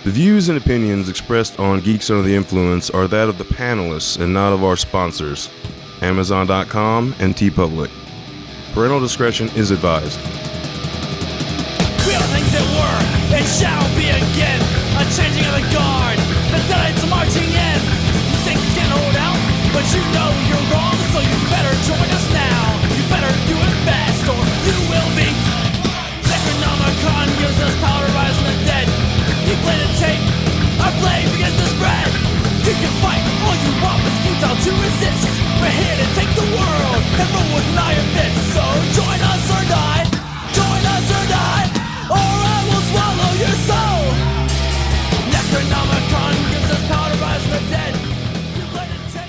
The views and opinions expressed on Geeks Under the Influence are that of the panelists and not of our sponsors, Amazon.com and TeePublic. Parental discretion is advised. We are things that were and shall be again. A changing of the guard, the deadites marching in. You think you can hold out, but you know you're wrong, so you better join us now. You better do it fast, or you will be. Necronomicon gives us power to rise from the dead. You play the tape, our blade begins to spread. You can fight all you want, but it's futile to resist. We're here to take the world and rule with an iron fist. So join us or die, join us or die, or I will swallow your soul. Necronomicon gives us power to rise from the dead.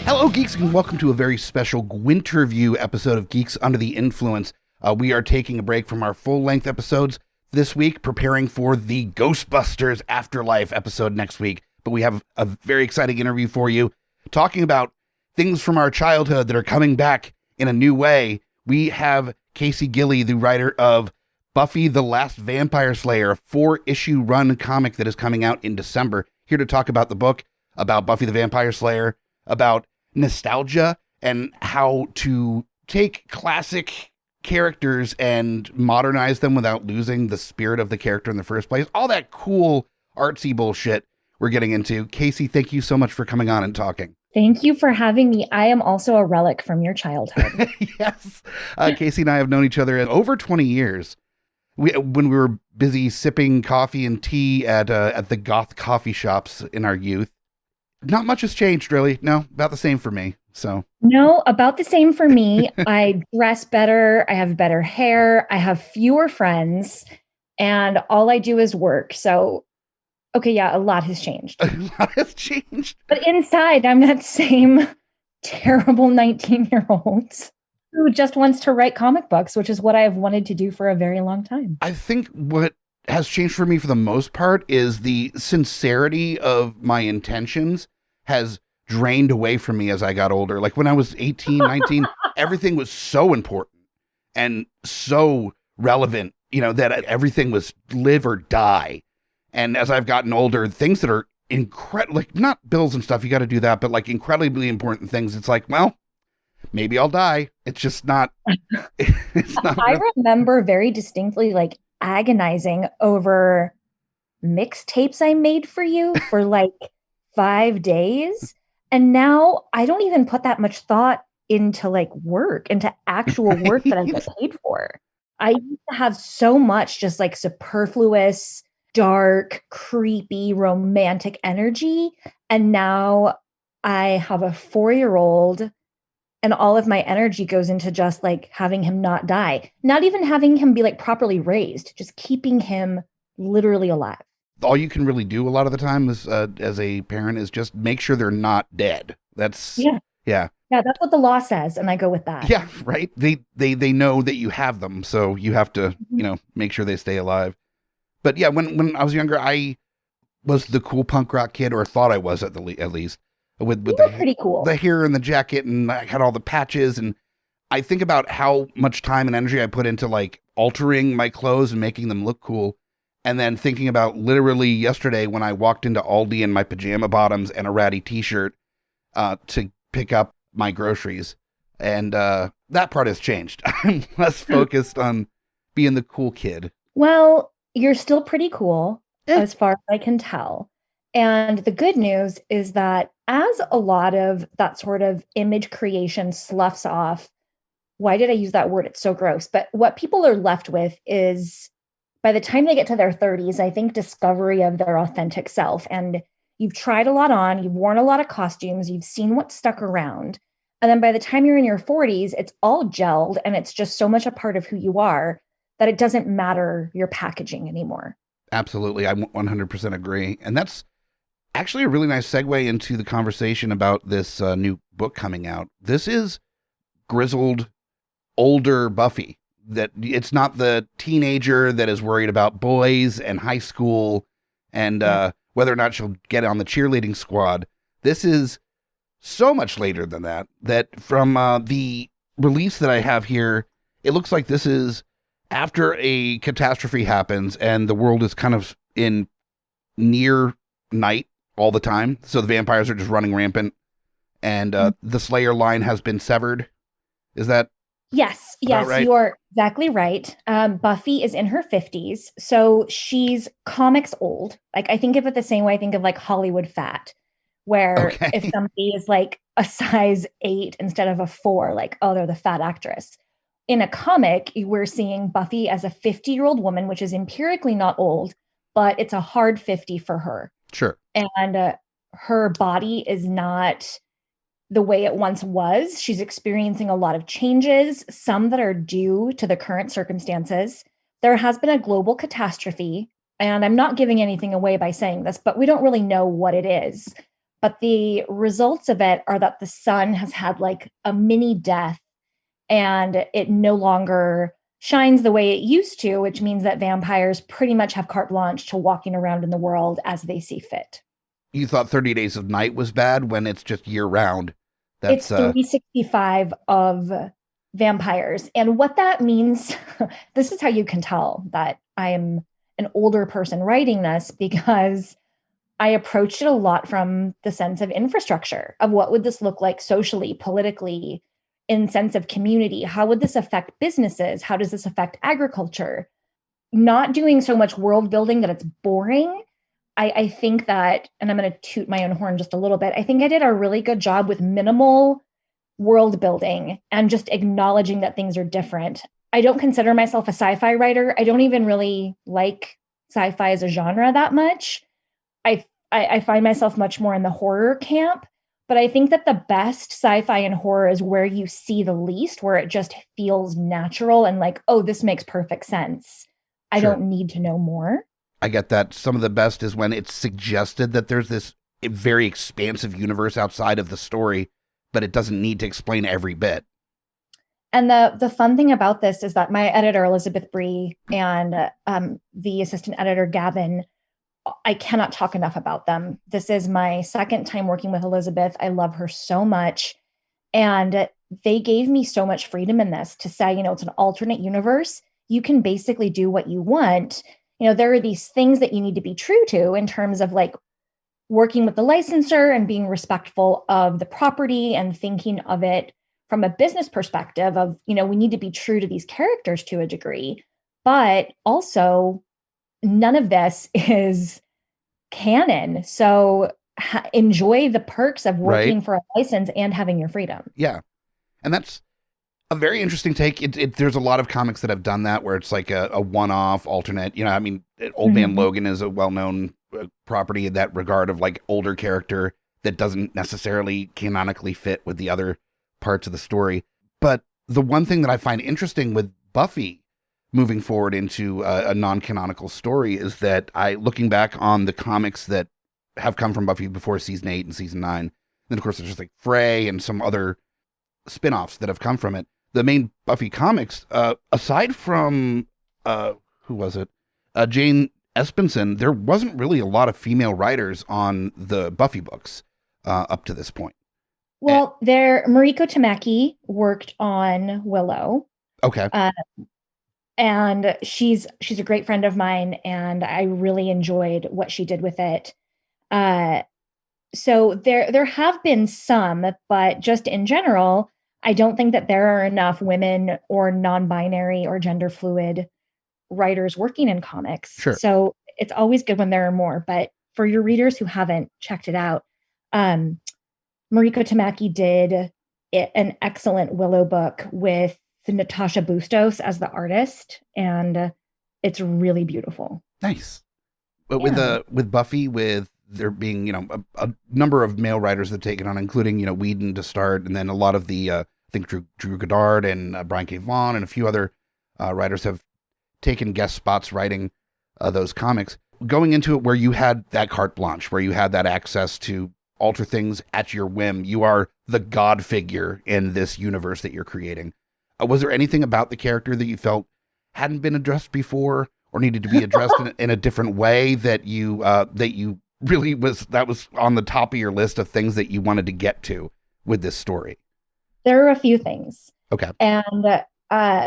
Hello, geeks, and welcome to a very special GUInterview episode of Geeks Under the Influence. We are taking a break from our full-length episodes this week, preparing for the Ghostbusters Afterlife episode next week. But we have a very exciting interview for you, talking about things from our childhood that are coming back in a new way. We have Casey Gilly, the writer of Buffy the Last Vampire Slayer, a 4-issue run comic that is coming out in December, here to talk about the book, about Buffy the Vampire Slayer, about nostalgia, and how to take classic characters and modernize them without losing the spirit of the character in the first place. All that cool artsy bullshit we're getting into. Casey, thank you so much for coming on and talking. Thank you for having me. I am also a relic from your childhood. Yes. Casey and I have known each other over 20 years. When we were busy sipping coffee and tea at the goth coffee shops in our youth. Not much has changed, really. No, about the same for me. So no, about the same for me. I dress better. I have better hair. I have fewer friends, and all I do is work. So, okay, yeah, a lot has changed. A lot has changed. But inside, I'm that same terrible 19-year-old who just wants to write comic books, which is what I have wanted to do for a very long time. I think what has changed for me for the most part is the sincerity of my intentions has drained away from me as I got older. Like when I was 18, 19, everything was so important and so relevant, that everything was live or die. And as I've gotten older, things that are incredible, like not bills and stuff, you got to do that, but like incredibly important things. It's like, well, maybe I'll die. It's just not, it's not. I remember very distinctly, like agonizing over mixtapes I made for you for like 5 days. And now I don't even put that much thought into like work, into actual work that I get paid for. I used to have so much just like superfluous, dark, creepy, romantic energy. And now I have a 4-year-old and all of my energy goes into just like having him not die, not even having him be like properly raised, just keeping him literally alive. All you can really do a lot of the time is, as a parent, is just make sure they're not dead. That's yeah. Yeah, that's what the law says, and I go with that. Yeah, right. They know that you have them, so you have to, make sure they stay alive. But yeah, when I was younger, I was the cool punk rock kid, or thought I was at least. With pretty cool. The hair and the jacket, and I had all the patches, and I think about how much time and energy I put into like altering my clothes and making them look cool. And then thinking about literally yesterday when I walked into Aldi in my pajama bottoms and a ratty t-shirt to pick up my groceries. And that part has changed. I'm less focused on being the cool kid. Well, you're still pretty cool as far as I can tell. And the good news is that as a lot of that sort of image creation sloughs off, why did I use that word? It's so gross. But what people are left with is, by the time they get to their 30s, I think discovery of their authentic self. And you've tried a lot on, you've worn a lot of costumes, you've seen what stuck around. And then by the time you're in your 40s, it's all gelled and it's just so much a part of who you are that it doesn't matter your packaging anymore. Absolutely. I 100% agree. And that's actually a really nice segue into the conversation about this new book coming out. This is grizzled, older Buffy. That it's not the teenager that is worried about boys and high school and whether or not she'll get on the cheerleading squad. This is so much later than that, that from the release that I have here, it looks like this is after a catastrophe happens and the world is kind of in near night all the time. So the vampires are just running rampant. And the Slayer line has been severed. Is that Yes, right? you're exactly right. Buffy is in her 50s, so she's comics old. Like I think of it the same way I think of like Hollywood fat, where if somebody is like a size 8 instead of a 4, like, oh, they're the fat actress. In a comic, we're seeing Buffy as a 50-year-old woman, which is empirically not old, but it's a hard 50 for her. Sure. And her body is not the way it once was. She's experiencing a lot of changes, some that are due to the current circumstances. There has been a global catastrophe, and I'm not giving anything away by saying this, but we don't really know what it is. But the results of it are that the sun has had like a mini death, and it no longer shines the way it used to, which means that vampires pretty much have carte blanche to walking around in the world as they see fit. You thought 30 Days of Night was bad when it's just year round. It's 365 of vampires. And what that means, this is how you can tell that I am an older person writing this, because I approached it a lot from the sense of infrastructure, of what would this look like socially, politically, in sense of community? How would this affect businesses? How does this affect agriculture? Not doing so much world building that it's boring. I think that, and I'm going to toot my own horn just a little bit, I think I did a really good job with minimal world building and just acknowledging that things are different. I don't consider myself a sci-fi writer. I don't even really like sci-fi as a genre that much. I find myself much more in the horror camp, but I think that the best sci-fi and horror is where you see the least, where it just feels natural and like, oh, this makes perfect sense. I don't need to know more. I get that. Some of the best is when it's suggested that there's this very expansive universe outside of the story, but it doesn't need to explain every bit. And the fun thing about this is that my editor, Elizabeth Bree, and the assistant editor, Gavin, I cannot talk enough about them. This is my second time working with Elizabeth. I love her so much. And they gave me so much freedom in this to say, it's an alternate universe. You can basically do what you want. There are these things that you need to be true to in terms of like working with the licensor and being respectful of the property and thinking of it from a business perspective of, we need to be true to these characters to a degree, but also none of this is canon. So enjoy the perks of working for a license and having your freedom. Yeah. And that's a very interesting take. There's a lot of comics that have done that, where it's like a one-off alternate. Old Man Logan is a well-known property in that regard, of like older character that doesn't necessarily canonically fit with the other parts of the story. But the one thing that I find interesting with Buffy moving forward into a non-canonical story is that looking back on the comics that have come from Buffy before season 8 and season 9, then of course there's just like Frey and some other spin-offs that have come from it. The main Buffy comics, aside from, who was it? Jane Espenson, there wasn't really a lot of female writers on the Buffy books up to this point. Well, Mariko Tamaki worked on Willow. Okay. And she's a great friend of mine, and I really enjoyed what she did with it. So there have been some, but just in general, I don't think that there are enough women or non-binary or gender fluid writers working in comics. Sure. So it's always good when there are more. But for your readers who haven't checked it out, Mariko Tamaki did an excellent Willow book with Natasha Bustos as the artist, and it's really beautiful. Nice. But with Buffy, with there being, a number of male writers that have taken on, including, Whedon to start, and then a lot of the, I think Drew Goddard and Brian K. Vaughan and a few other writers have taken guest spots writing those comics. Going into it where you had that carte blanche, where you had that access to alter things at your whim, you are the god figure in this universe that you're creating. Was there anything about the character that you felt hadn't been addressed before, or needed to be addressed in a different way that you really was on the top of your list of things that you wanted to get to with this story? There are a few things. Okay. And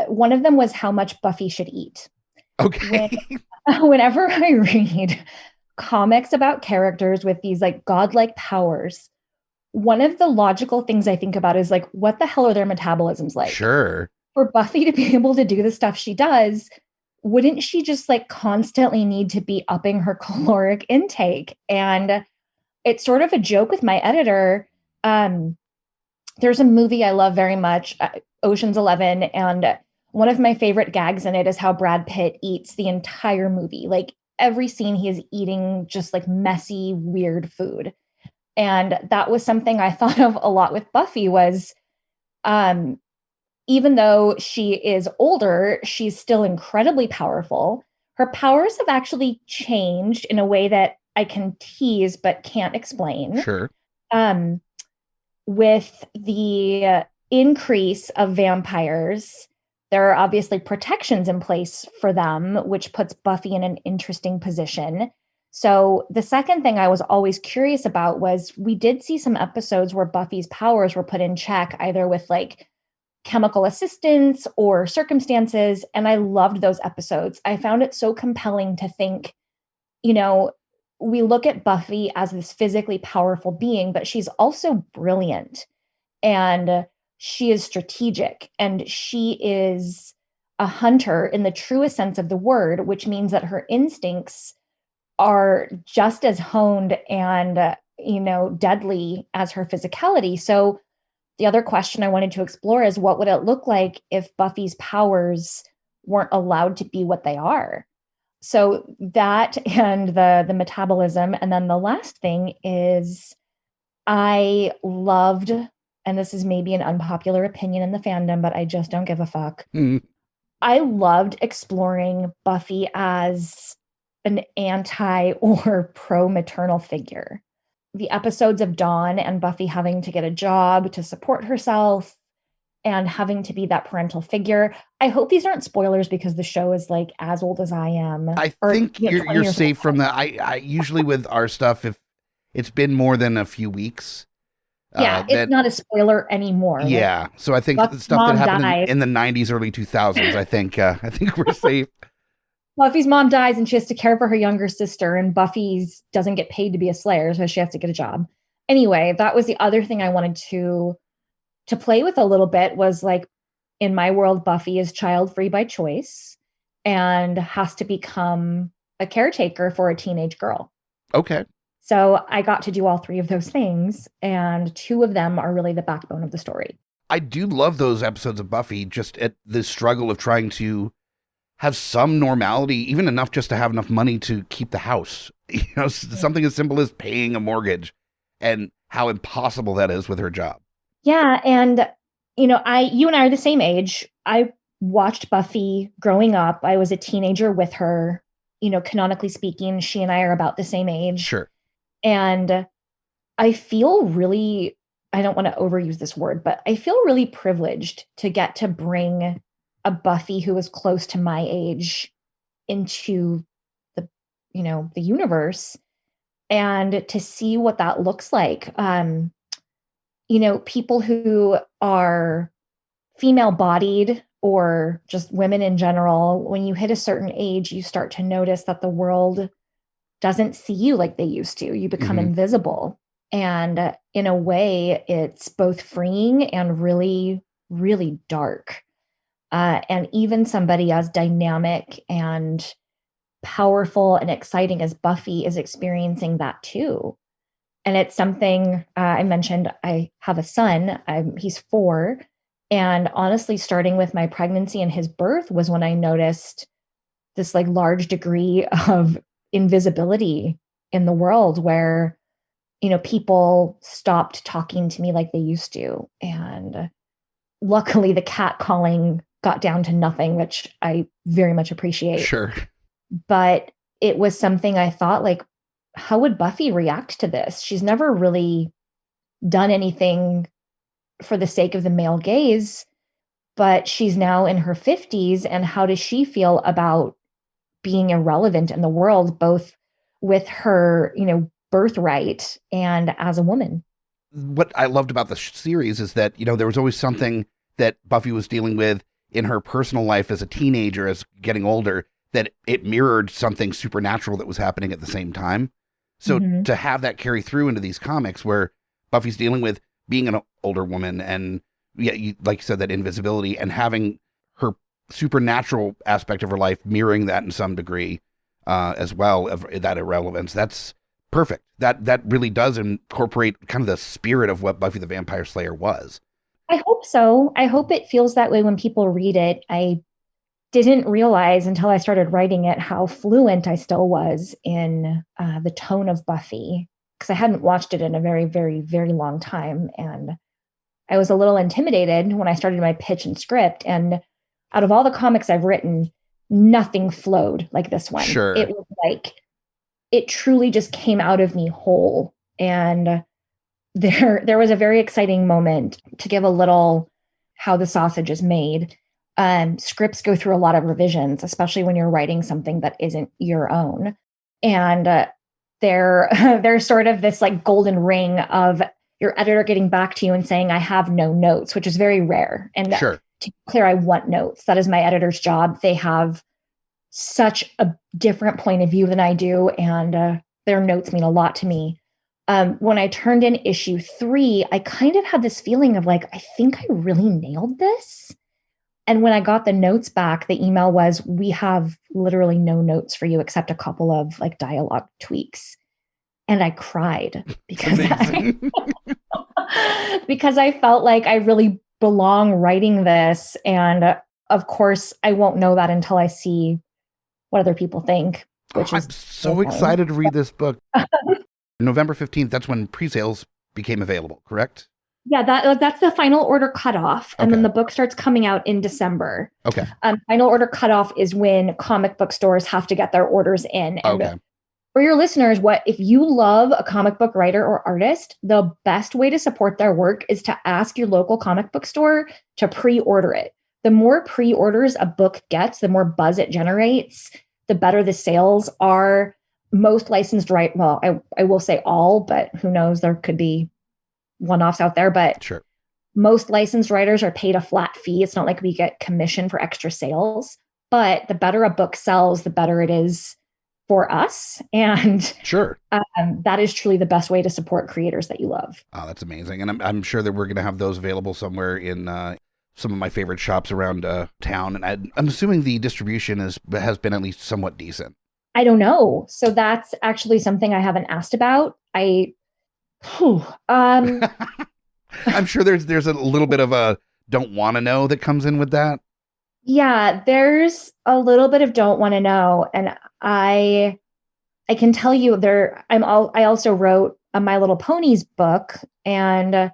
one of them was how much Buffy should eat. Okay. Whenever I read comics about characters with these like godlike powers, one of the logical things I think about is like, what the hell are their metabolisms like? Sure. For Buffy to be able to do the stuff she does, wouldn't she just like constantly need to be upping her caloric intake? And it's sort of a joke with my editor. There's a movie I love very much, Ocean's 11, and one of my favorite gags in it is how Brad Pitt eats the entire movie. Like every scene he is eating just like messy, weird food. And that was something I thought of a lot with Buffy was, even though she is older, she's still incredibly powerful. Her powers have actually changed in a way that I can tease but can't explain. Sure. With the increase of vampires, there are obviously protections in place for them, which puts Buffy in an interesting position. So the second thing I was always curious about was we did see some episodes where Buffy's powers were put in check, either with like chemical assistance or circumstances. And I loved those episodes. I found it so compelling to think, you know, we look at Buffy as this physically powerful being, but she's also brilliant and she is strategic and she is a hunter in the truest sense of the word, which means that her instincts are just as honed and, deadly as her physicality. So the other question I wanted to explore is what would it look like if Buffy's powers weren't allowed to be what they are? So that and the metabolism. And then the last thing is I loved, and this is maybe an unpopular opinion in the fandom, but I just don't give a fuck. I loved exploring Buffy as an anti or pro-maternal figure. The episodes of Dawn and Buffy having to get a job to support herself and having to be that parental figure. I hope these aren't spoilers because the show is like as old as I am. I think you're safe from that. I usually with our stuff, if it's been more than a few weeks. It's not a spoiler anymore. Yeah. Like, so I think the stuff that happened in the 90s, early 2000s, I think we're safe. Buffy's mom dies and she has to care for her younger sister, and Buffy's doesn't get paid to be a Slayer, so she has to get a job. Anyway, that was the other thing I wanted to play with a little bit was like, in my world, Buffy is child-free by choice and has to become a caretaker for a teenage girl. Okay. So I got to do all three of those things, and two of them are really the backbone of the story. I do love those episodes of Buffy, just at the struggle of trying to have some normality, even enough just to have enough money to keep the house. Something as simple as paying a mortgage, and how impossible that is with her job. Yeah, and you and I are the same age. I watched Buffy growing up. I was a teenager with her. Canonically speaking, she and I are about the same age. Sure. And I feel really, I don't want to overuse this word, but I feel really privileged to get to bring a Buffy who is close to my age into the universe and to see what that looks like. People who are female bodied or just women in general, when you hit a certain age, you start to notice that the world doesn't see you like they used to. You become invisible. And in a way, it's both freeing and really, really dark. And even somebody as dynamic and powerful and exciting as Buffy is experiencing that too. And it's something I mentioned, I have a son, he's 4. And honestly, starting with my pregnancy and his birth was when I noticed this like large degree of invisibility in the world where, people stopped talking to me like they used to. And luckily the cat calling got down to nothing, which I very much appreciate. Sure. But it was something I thought like, how would Buffy react to this? She's never really done anything for the sake of the male gaze, but she's now in her 50s. And how does she feel about being irrelevant in the world, both with her, birthright and as a woman? What I loved about the series is that, there was always something that Buffy was dealing with in her personal life as a teenager, as getting older, that it mirrored something supernatural that was happening at the same time. So to have that carry through into these comics where Buffy's dealing with being an older woman and, like you said, that invisibility, and having her supernatural aspect of her life mirroring that in some degree as well, of that irrelevance, that's perfect. That really does incorporate kind of the spirit of what Buffy the Vampire Slayer was. I hope so. I hope it feels that way when people read it. I didn't realize until I started writing it how fluent I still was in the tone of Buffy, because I hadn't watched it in a very, very, very long time. And I was a little intimidated when I started my pitch and script. And out of all the comics I've written, nothing flowed like this one. Sure. It was like, it truly just came out of me whole. And there was a very exciting moment, to give a little how the sausage is made. Scripts go through a lot of revisions, especially when you're writing something that isn't your own. And there's sort of this like golden ring of your editor getting back to you and saying, I have no notes, which is very rare. And Sure. To be clear, I want notes. That is my editor's job. They have such a different point of view than I do. And their notes mean a lot to me. When I turned in issue 3, I kind of had this feeling of like, I think I really nailed this. And when I got the notes back, the email was, we have literally no notes for you except a couple of like dialogue tweaks. And I cried because because I felt like I really belong writing this. And of course, I won't know that until I see what other people think. Which I'm so excited to read this book. November 15th, that's when pre-sales became available, correct? Yeah, that's the final order cutoff. And then the book starts coming out in December. Okay. Final order cutoff is when comic book stores have to get their orders in. And for your listeners, if you love a comic book writer or artist, the best way to support their work is to ask your local comic book store to pre-order it. The more pre-orders a book gets, the more buzz it generates, the better the sales are. Most licensed I will say all, but who knows, there could be one-offs out there, but sure. Most licensed writers are paid a flat fee. It's not like we get commission for extra sales, but the better a book sells, the better it is for us. And sure, that is truly the best way to support creators that you love. Oh, that's amazing. And I'm sure that we're going to have those available somewhere in some of my favorite shops around town. And I'm assuming the distribution has been at least somewhat decent. I don't know. So that's actually something I haven't asked about. I'm sure there's a little bit of a don't want to know that comes in with that. Yeah, there's a little bit of don't want to know, and I can tell you I also wrote a My Little Ponies book, and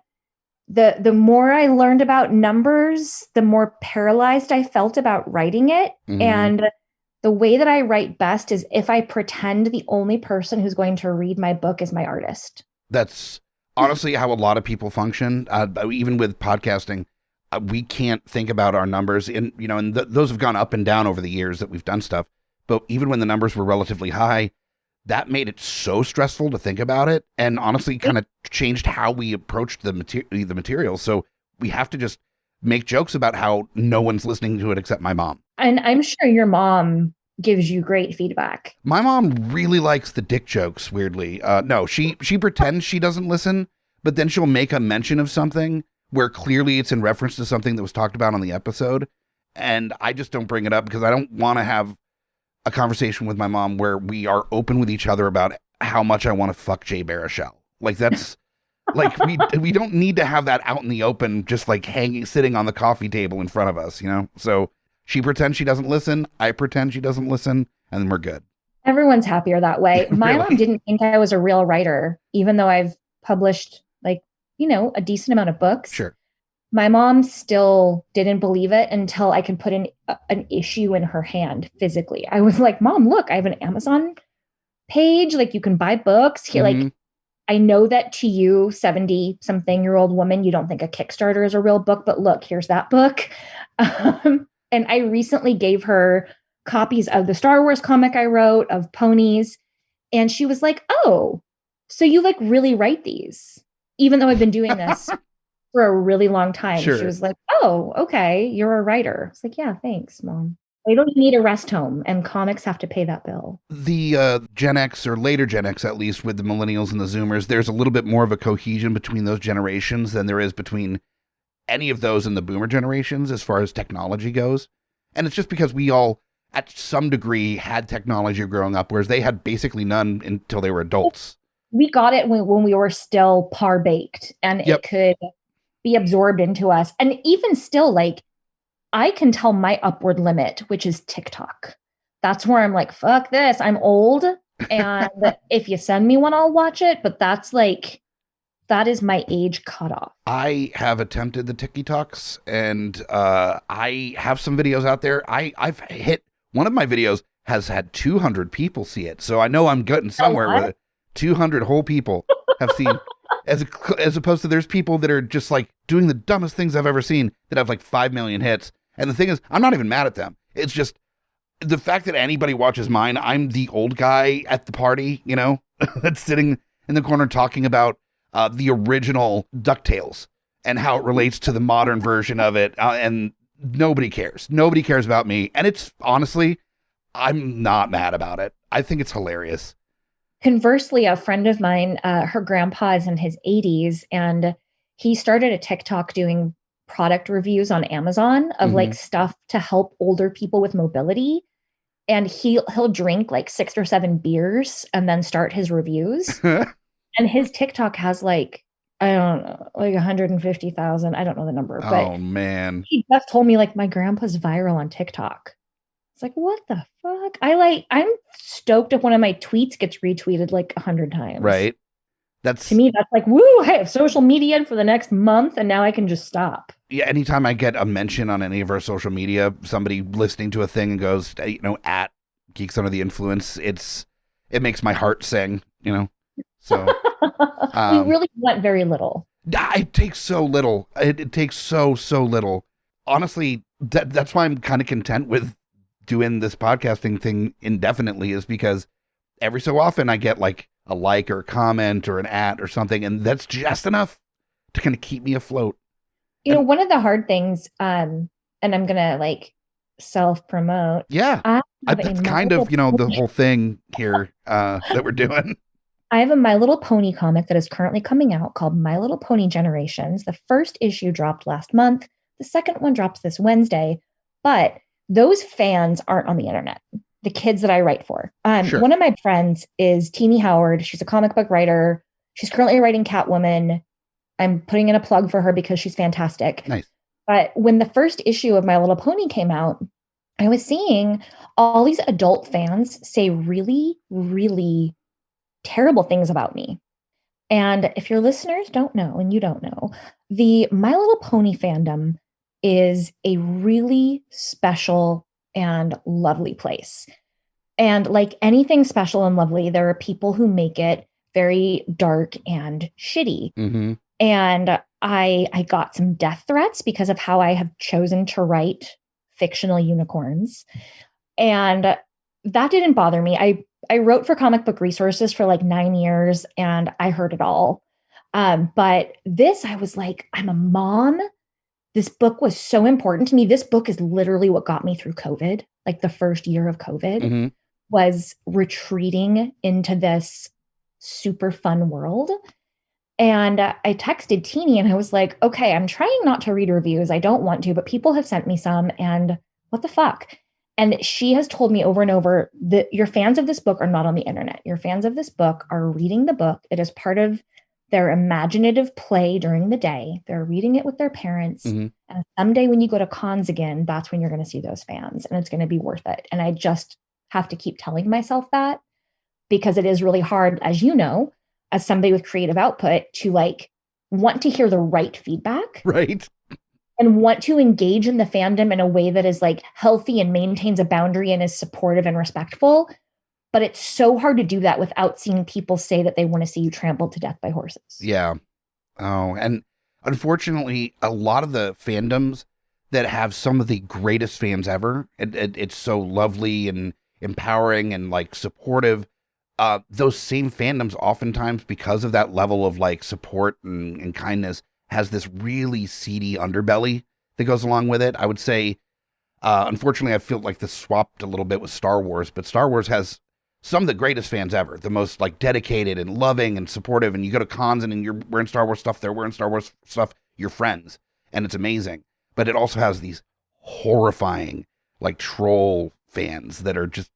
the more I learned about numbers, the more paralyzed I felt about writing it. Mm-hmm. And the way that I write best is if I pretend the only person who's going to read my book is my artist. That's honestly how a lot of people function. Even with podcasting, we can't think about our numbers. And those have gone up and down over the years that we've done stuff. But even when the numbers were relatively high, that made it so stressful to think about it. And honestly, kind of changed how we approached the material. So we have to just make jokes about how no one's listening to it except my mom. And I'm sure your mom gives you great feedback. My mom really likes the dick jokes, weirdly. No, she pretends she doesn't listen, but then she'll make a mention of something where clearly it's in reference to something that was talked about on the episode. And I just don't bring it up because I don't want to have a conversation with my mom where we are open with each other about how much I want to fuck Jay Baruchel. Like that's like we don't need to have that out in the open, just like sitting on the coffee table in front of us, So she pretends she doesn't listen. I pretend she doesn't listen, and then we're good. Everyone's happier that way. My mom didn't think I was a real writer, even though I've published a decent amount of books. Sure. My mom still didn't believe it until I could put an issue in her hand physically. I was like, Mom, look, I have an Amazon page. Like, you can buy books here. Mm-hmm. Like, I know that to you, 70-something-year-old woman, you don't think a Kickstarter is a real book, but look, here's that book. And I recently gave her copies of the Star Wars comic I wrote, of Ponies. And she was like, oh, so you like really write these, even though I've been doing this for a really long time. Sure. She was like, oh, okay, you're a writer. It's like, yeah, thanks, Mom. They don't need a rest home, and comics have to pay that bill. The Gen X, or later Gen X at least, with the millennials and the Zoomers, there's a little bit more of a cohesion between those generations than there is between any of those in the boomer generations as far as technology goes. And it's just because we all, at some degree, had technology growing up, whereas they had basically none until they were adults. We got it when we were still par-baked, and Yep. it could be absorbed into us. And even still, like, I can tell my upward limit, which is TikTok. That's where I'm like, fuck this. I'm old. And if you send me one, I'll watch it. But that's like, that is my age cutoff. I have attempted the TikToks, and I have some videos out there. I've hit, one of my videos has had 200 people see it. So I know I'm getting somewhere with it. 200 whole people have seen, as opposed to there's people that are just like doing the dumbest things I've ever seen that have like 5 million hits. And the thing is, I'm not even mad at them. It's just the fact that anybody watches mine. I'm the old guy at the party, you know, that's sitting in the corner talking about the original DuckTales and how it relates to the modern version of it. And nobody cares. Nobody cares about me. And it's honestly, I'm not mad about it. I think it's hilarious. Conversely, a friend of mine, her grandpa is in his 80s, and he started a TikTok doing product reviews on Amazon of like stuff to help older people with mobility. And he'll drink like 6 or 7 beers and then start his reviews. And his TikTok has like, I don't know, like 150,000. I don't know the number. But oh man, he just told me like my grandpa's viral on TikTok. It's like, what the fuck? I'm stoked if one of my tweets gets retweeted like 100 times. Right. To me, that's like, woo, I have social media for the next month, and now I can just stop. Yeah, anytime I get a mention on any of our social media, somebody listening to a thing and goes, you know, at Geeks Under the Influence, it makes my heart sing, you know. So we really want very little. It takes so little. It takes so little. Honestly, that's why I'm kind of content with doing this podcasting thing indefinitely, is because every so often I get like a like or a comment or an at or something, and that's just enough to kind of keep me afloat. You know, one of the hard things, and I'm gonna like self-promote. Yeah, that's kind of, you know, the whole thing here that we're doing. I have a My Little Pony comic that is currently coming out called My Little Pony Generations. The first issue dropped last month. The second one drops this Wednesday, but those fans aren't on the internet. The kids that I write for. Sure. One of my friends is Teenie Howard. She's a comic book writer. She's currently writing Catwoman. I'm putting in a plug for her because she's fantastic. Nice. But when the first issue of My Little Pony came out, I was seeing all these adult fans say really, really terrible things about me. And if your listeners don't know, and you don't know, the My Little Pony fandom is a really special and lovely place. And like anything special and lovely, there are people who make it very dark and shitty. Mm-hmm. And I got some death threats because of how I have chosen to write fictional unicorns. And that didn't bother me. I wrote for Comic Book Resources for like 9 years, and I heard it all. But this, I was like, I'm a mom. This book was so important to me. This book is literally what got me through COVID. Like the first year of COVID was retreating into this super fun world. And I texted Teenie and I was like, okay, I'm trying not to read reviews. I don't want to, but people have sent me some, and what the fuck? And she has told me over and over that your fans of this book are not on the internet. Your fans of this book are reading the book. It is part of their imaginative play during the day. They're reading it with their parents. And someday when you go to cons again, that's when you're going to see those fans, and it's going to be worth it. And I just have to keep telling myself that, because it is really hard, as you know, as somebody with creative output, to like want to hear the right feedback. Right. And want to engage in the fandom in a way that is like healthy and maintains a boundary and is supportive and respectful. But it's so hard to do that without seeing people say that they want to see you trampled to death by horses. Yeah. Oh, and unfortunately, a lot of the fandoms that have some of the greatest fans ever, it's so lovely and empowering and like supportive. Those same fandoms oftentimes, because of that level of like support and kindness, has this really seedy underbelly that goes along with it. I would say Unfortunately, I feel like this swapped a little bit with Star Wars, but Star Wars has some of the greatest fans ever, the most like dedicated and loving and supportive. And you go to cons and you're wearing Star Wars stuff, they're wearing Star Wars stuff, you're friends, and it's amazing. But it also has these horrifying, like troll fans that are just,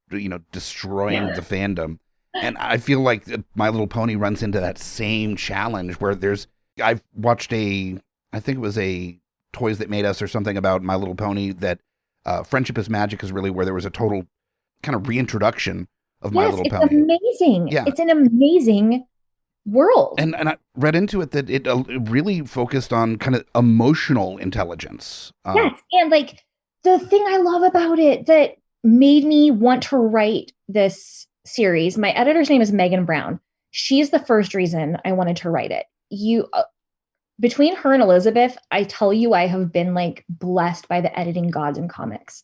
destroying the fandom. And I feel like My Little Pony runs into that same challenge where I've watched I think it was a Toys That Made Us or something about My Little Pony, that Friendship is Magic is really where there was a total kind of reintroduction of My Little Pony. It's amazing. Yeah. It's an amazing world. And I read into it that it really focused on kind of emotional intelligence. Yes. And like the thing I love about it that made me want to write this series, my editor's name is Megan Brown. She's the first reason I wanted to write it. Between her and Elizabeth, I tell you, I have been like blessed by the editing gods in comics.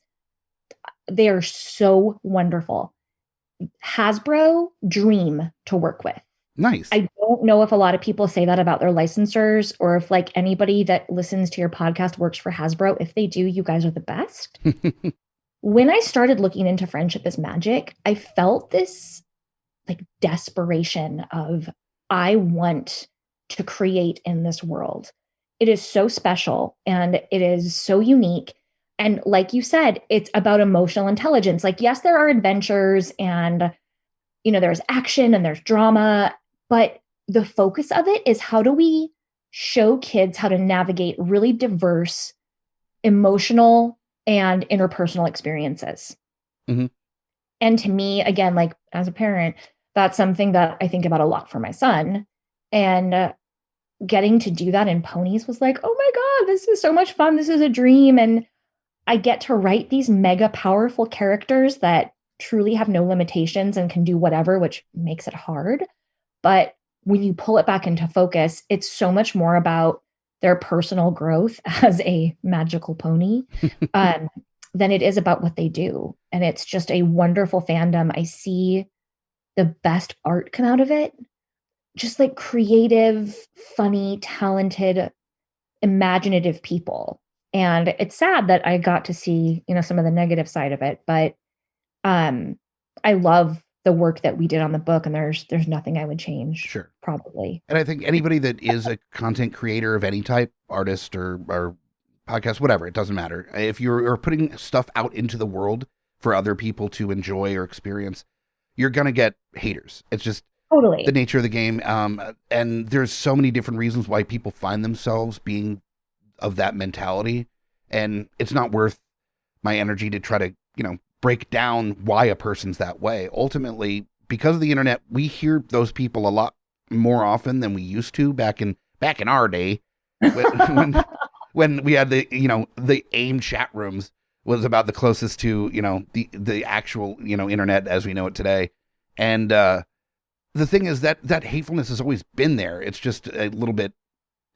They are so wonderful. Hasbro, dream to work with. Nice. I don't know if a lot of people say that about their licensors, or if like anybody that listens to your podcast works for Hasbro. If they do, you guys are the best. When I started looking into Friendship is Magic, I felt this like desperation of, I want to create in this world. It is so special and it is so unique. And like you said, it's about emotional intelligence. Like, yes, there are adventures and, there's action and there's drama, but the focus of it is, how do we show kids how to navigate really diverse emotional and interpersonal experiences? Mm-hmm. And to me, again, like as a parent, that's something that I think about a lot for my son. And getting to do that in ponies was like, oh my God, this is so much fun. This is a dream. And I get to write these mega powerful characters that truly have no limitations and can do whatever, which makes it hard. But when you pull it back into focus, it's so much more about their personal growth as a magical pony than it is about what they do. And it's just a wonderful fandom. I see the best art come out of it. Just like creative, funny, talented, imaginative people. And it's sad that I got to see, some of the negative side of it, but I love the work that we did on the book, and there's nothing I would change. Sure. Probably. And I think anybody that is a content creator of any type, artist or podcast, whatever, it doesn't matter. If you're putting stuff out into the world for other people to enjoy or experience, you're going to get haters. It's just totally the nature of the game. And there's so many different reasons why people find themselves being of that mentality. And it's not worth my energy to try to, break down why a person's that way. Ultimately, because of the internet, we hear those people a lot more often than we used to back in our day, when we had the AIM chat rooms was about the closest to, the actual, internet as we know it today. And the thing is that hatefulness has always been there. It's just a little bit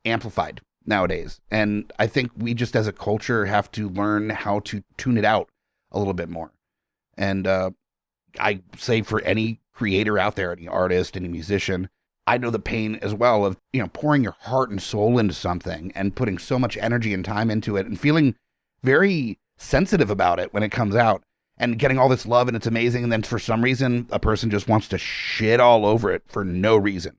amplified nowadays. And I think we just as a culture have to learn how to tune it out a little bit more. And I say for any creator out there, any artist, any musician, I know the pain as well of, pouring your heart and soul into something and putting so much energy and time into it and feeling very sensitive about it when it comes out and getting all this love and it's amazing. And then for some reason, a person just wants to shit all over it for no reason.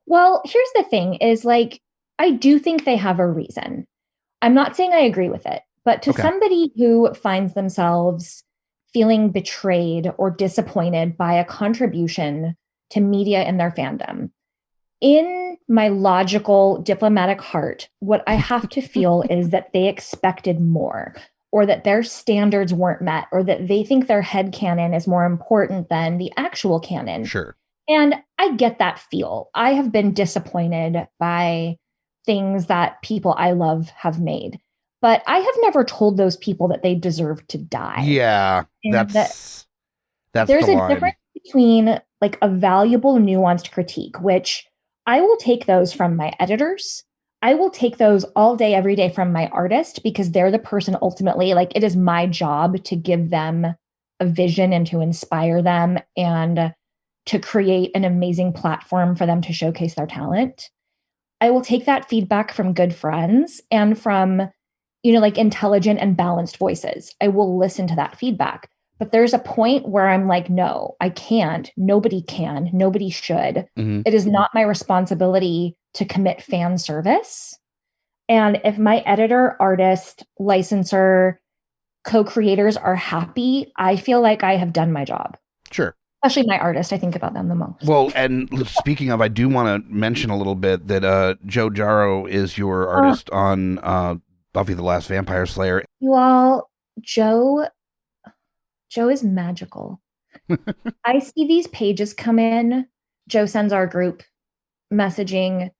Well, here's the thing is like, I do think they have a reason. I'm not saying I agree with it, but to somebody who finds themselves feeling betrayed or disappointed by a contribution to media in their fandom, in my logical diplomatic heart, what I have to feel is that they expected more, or that their standards weren't met, or that they think their headcanon is more important than the actual canon. Sure. And I get that feel. I have been disappointed by things that people I love have made. But I have never told those people that they deserve to die. Yeah, that's there's the a line. difference between like a valuable, nuanced critique, which I will take those from my editors. I will take those all day, every day from my artist, because they're the person ultimately, like it is my job to give them a vision and to inspire them and to create an amazing platform for them to showcase their talent. I will take that feedback from good friends and from like intelligent and balanced voices. I will listen to that feedback. But there's a point where I'm like, no, I can't. Nobody can. Nobody should. Mhm. It is not my responsibility to commit fan service. And if my editor, artist, licensor, co-creators are happy, I feel like I have done my job. Sure. Especially my artist. I think about them the most. Well, and speaking of, I do want to mention a little bit that Joe Jarrow is your artist on Buffy the Last Vampire Slayer. You all, Joe is magical. I see these pages come in. Joe sends our group messaging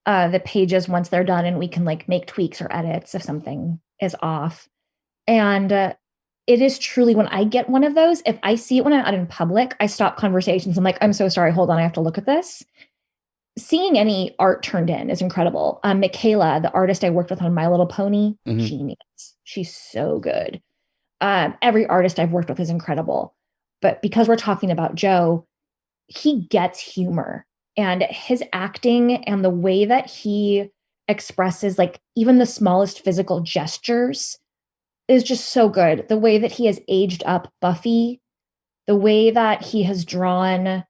the pages once they're done, and we can like make tweaks or edits if something is off. And it is truly, when I get one of those, if I see it when I'm out in public, I stop conversations. I'm like, I'm so sorry. Hold on. I have to look at this. Seeing any art turned in is incredible. Michaela, the artist I worked with on My Little Pony, genius. She's so good. Every artist I've worked with is incredible. But because we're talking about Joe, he gets humor, and his acting and the way that he expresses like even the smallest physical gestures is just so good. The way that he has aged up Buffy, the way that he has drawn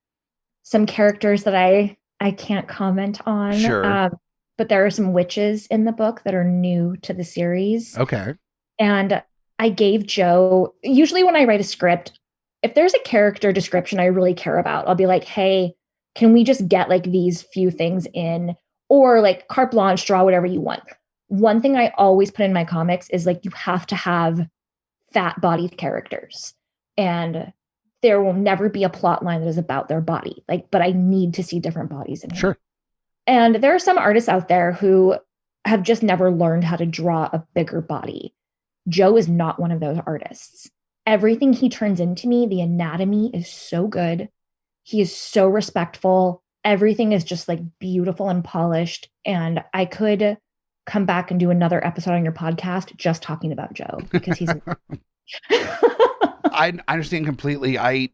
some characters that I can't comment on. Sure. But there are some witches in the book that are new to the series. Okay. And I gave Joe, usually when I write a script, if there's a character description I really care about, I'll be like, hey, can we just get like these few things in, or like carte blanche, draw whatever you want. One thing I always put in my comics is like, you have to have fat bodied characters, and there will never be a plot line that is about their body. Like, but I need to see different bodies in here. Sure. And there are some artists out there who have just never learned how to draw a bigger body. Joe is not one of those artists. Everything he turns into me, the anatomy is so good. He is so respectful. Everything is just like beautiful and polished. And I could come back and do another episode on your podcast just talking about Joe, because he's I understand completely. I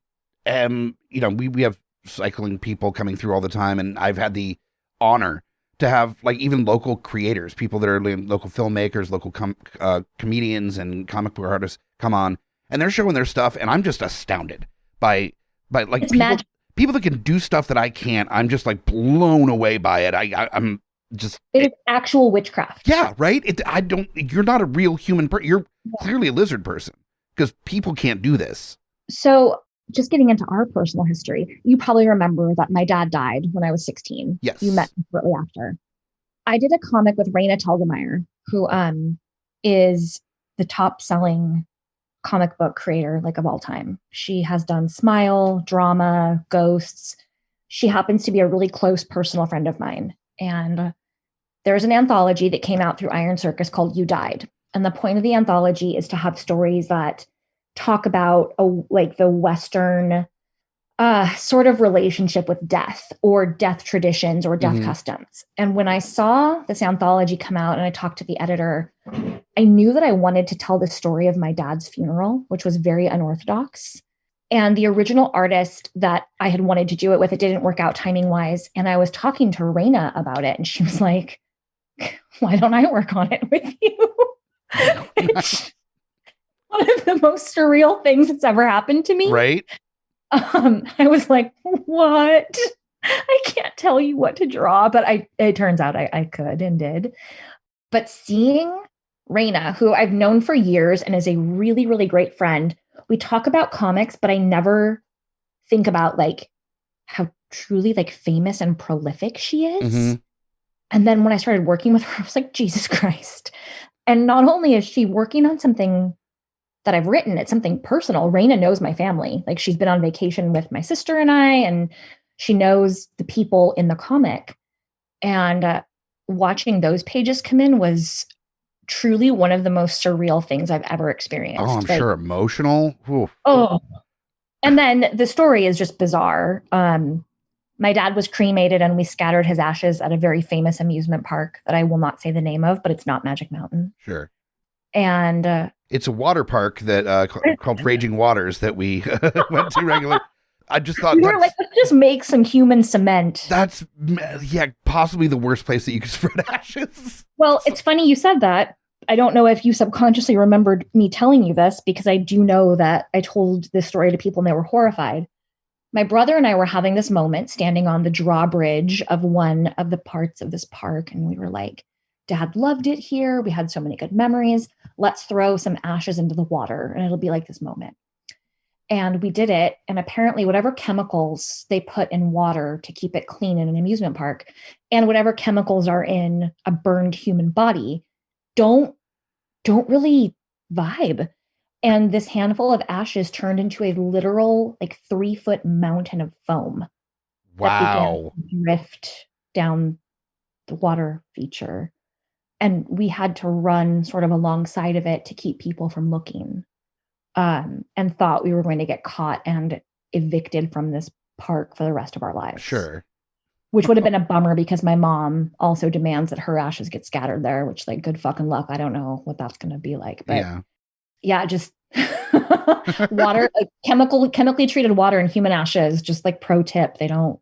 am, we have cycling people coming through all the time, and I've had the honor to have like even local creators, people that are local filmmakers, local comedians and comic book artists come on, and they're showing their stuff, and I'm just astounded by like people that can do stuff that I can't. I'm just like blown away by it. I'm just, it is actual witchcraft. Yeah, right. You're not a real human person. You're clearly a lizard person, because people can't do this. So just getting into our personal history, you probably remember that my dad died when I was 16. Yes. You met shortly after. I did a comic with Raina Telgemeier, who is the top selling comic book creator like of all time. She has done Smile, Drama, Ghosts. She happens to be a really close personal friend of mine. And there's an anthology that came out through Iron Circus called You Died. And the point of the anthology is to have stories that talk about like the Western sort of relationship with death, or death traditions, or death customs. And when I saw this anthology come out and I talked to the editor, I knew that I wanted to tell the story of my dad's funeral, which was very unorthodox. And the original artist that I had wanted to do it with, it didn't work out timing wise. And I was talking to Raina about it, and she was like, why don't I work on it with you? It's one of the most surreal things that's ever happened to me. Right. I was like, what? I can't tell you what to draw, but it turns out I could and did. But seeing Raina, who I've known for years and is a really, really great friend, we talk about comics, but I never think about like how truly like famous and prolific she is. And then when I started working with her, I was like, Jesus Christ. And not only is she working on something that I've written, it's something personal. Raina knows my family. Like, she's been on vacation with my sister and I, and she knows the people in the comic. And watching those pages come in was truly one of the most surreal things I've ever experienced. Oh, I'm sure emotional. Oof. Oh, and then the story is just bizarre. My dad was cremated, and we scattered his ashes at a very famous amusement park that I will not say the name of, but it's not Magic Mountain. Sure. And it's a water park that called Raging Waters that we went to regularly. I just thought, we were like, let's just make some human cement. That's, possibly the worst place that you could spread ashes. Well, it's funny you said that. I don't know if you subconsciously remembered me telling you this, because I do know that I told this story to people and they were horrified. My brother and I were having this moment standing on the drawbridge of one of the parts of this park. And we were like, Dad loved it here. We had so many good memories. Let's throw some ashes into the water and it'll be like this moment. And we did it. And apparently whatever chemicals they put in water to keep it clean in an amusement park, and whatever chemicals are in a burned human body don't really vibe. And this handful of ashes turned into a literal 3-foot mountain of foam. Wow. That began to drift down the water feature. And we had to run sort of alongside of it to keep people from looking. And thought we were going to get caught and evicted from this park for the rest of our lives. Sure. Which would have been a bummer, because my mom also demands that her ashes get scattered there, which, good fucking luck. I don't know what that's going to be like. But yeah, just water, chemically treated water and human ashes, just pro tip, they don't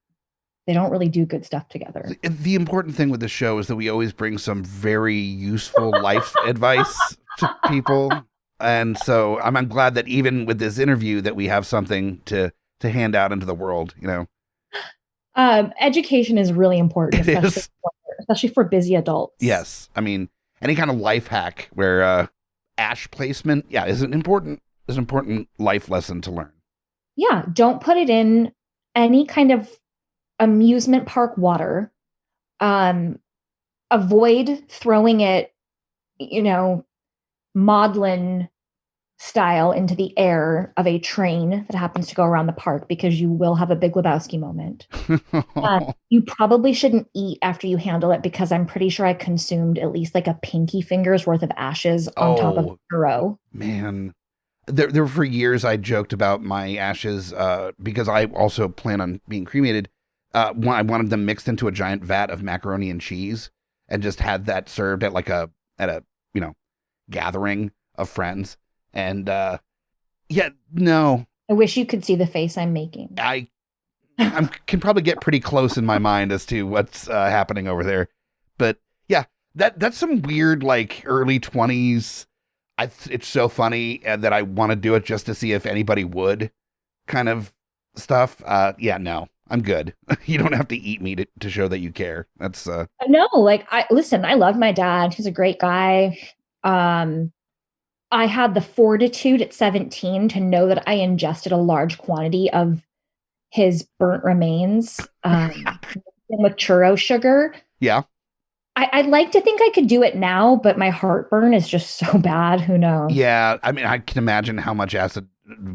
really do good stuff together. The important thing with the show is that we always bring some very useful life advice to people. And so I'm glad that even with this interview that we have something to hand out into the world, Education is really important, especially for busy adults. Yes. I mean, any kind of life hack where ash placement, is an important life lesson to learn. Yeah. Don't put it in any kind of amusement park water. Avoid throwing it, maudlin style into the air of a train that happens to go around the park, because you will have a Big Lebowski moment. You probably shouldn't eat after you handle it, because I'm pretty sure I consumed at least a pinky finger's worth of ashes on top of a churro. Man, there for years I joked about my ashes because I also plan on being cremated. I wanted them mixed into a giant vat of macaroni and cheese and just had that served at a gathering of friends. And no. I wish you could see the face I'm making. I can probably get pretty close in my mind as to what's happening over there. But yeah, that's some weird early 20s. It's so funny that I want to do it just to see if anybody would kind of stuff. No, I'm good. You don't have to eat me to show that you care. That's no, I love my dad. He's a great guy. I had the fortitude at 17 to know that I ingested a large quantity of his burnt remains with churro sugar. Yeah. I'd like to think I could do it now, but my heartburn is just so bad. Who knows? Yeah. I mean, I can imagine how much acid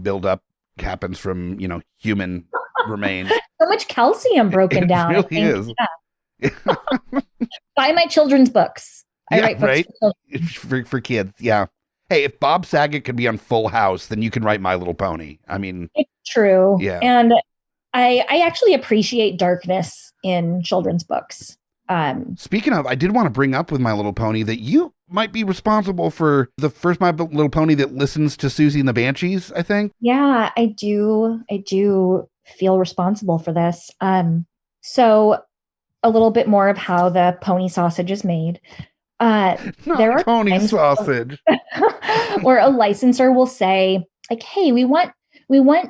buildup happens from, human remains. So much calcium broken down. It really is. Yeah. Buy my children's books. I write books for kids. Yeah. Hey, if Bob Saget could be on Full House, then you can write My Little Pony. I mean, it's true. Yeah. And I actually appreciate darkness in children's books. Speaking of, I did want to bring up with My Little Pony that you might be responsible for the first My Little Pony that listens to Susie and the Banshees, I think. Yeah, I do feel responsible for this. So a little bit more of how the pony sausage is made. There are pony sausage where a licensor will say, hey, we want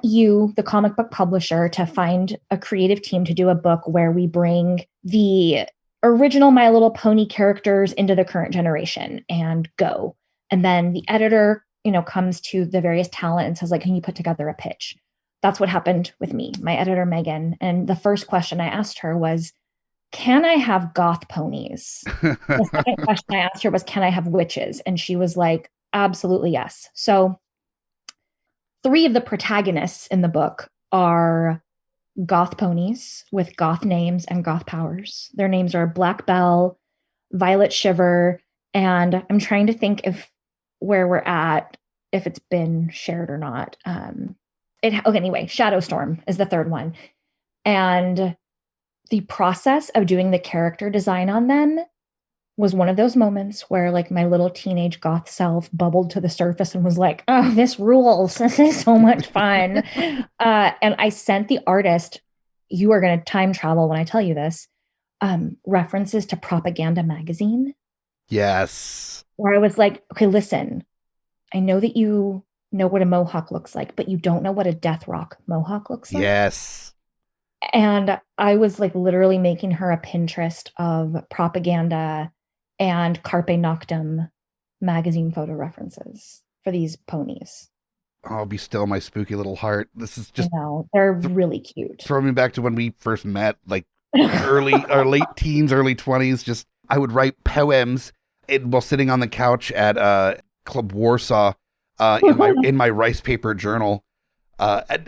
you, the comic book publisher, to find a creative team to do a book where we bring the original My Little Pony characters into the current generation and go. And then the editor, comes to the various talent and says, can you put together a pitch? That's what happened with me, my editor, Megan. And the first question I asked her was, can I have goth ponies? The second question I asked her was, can I have witches? And she was like, absolutely yes. So 3 of the protagonists in the book are goth ponies with goth names and goth powers. Their names are Black Belle, Violet Shiver, and I'm trying to think where we're at, if it's been shared or not. Anyway, Shadowstorm is the third one. And the process of doing the character design on them was one of those moments where my little teenage goth self bubbled to the surface and was like, oh, this rules. This is so much fun. And I sent the artist, you are going to time travel when I tell you this, references to Propaganda magazine. Yes. Where I was like, okay, listen, I know that you know what a mohawk looks like, but you don't know what a death rock mohawk looks like. Yes. And I was like literally making her a Pinterest of propaganda and Carpe Noctem magazine photo references for these ponies. Oh, be still my spooky little heart. This is You just know, they're really cute. throw me back to when we first met, like early or late teens, early 20s. Just I would write poems while sitting on the couch at Club Warsaw in my rice paper journal.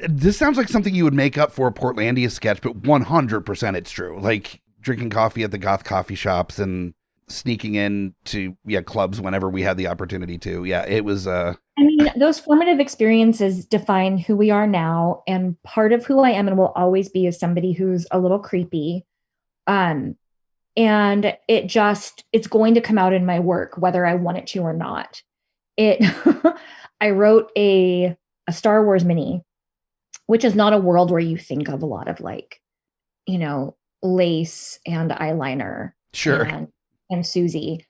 This sounds like something you would make up for a Portlandia sketch, but 100% it's true. Like drinking coffee at the goth coffee shops and sneaking in to clubs whenever we had the opportunity to. Yeah, it was I mean, those formative experiences define who we are now, and part of who I am and will always be is somebody who's a little creepy. And it's going to come out in my work whether I want it to or not. I wrote a Star Wars mini, which is not a world where you think of a lot of like, you know, lace and eyeliner. sure. And Susie.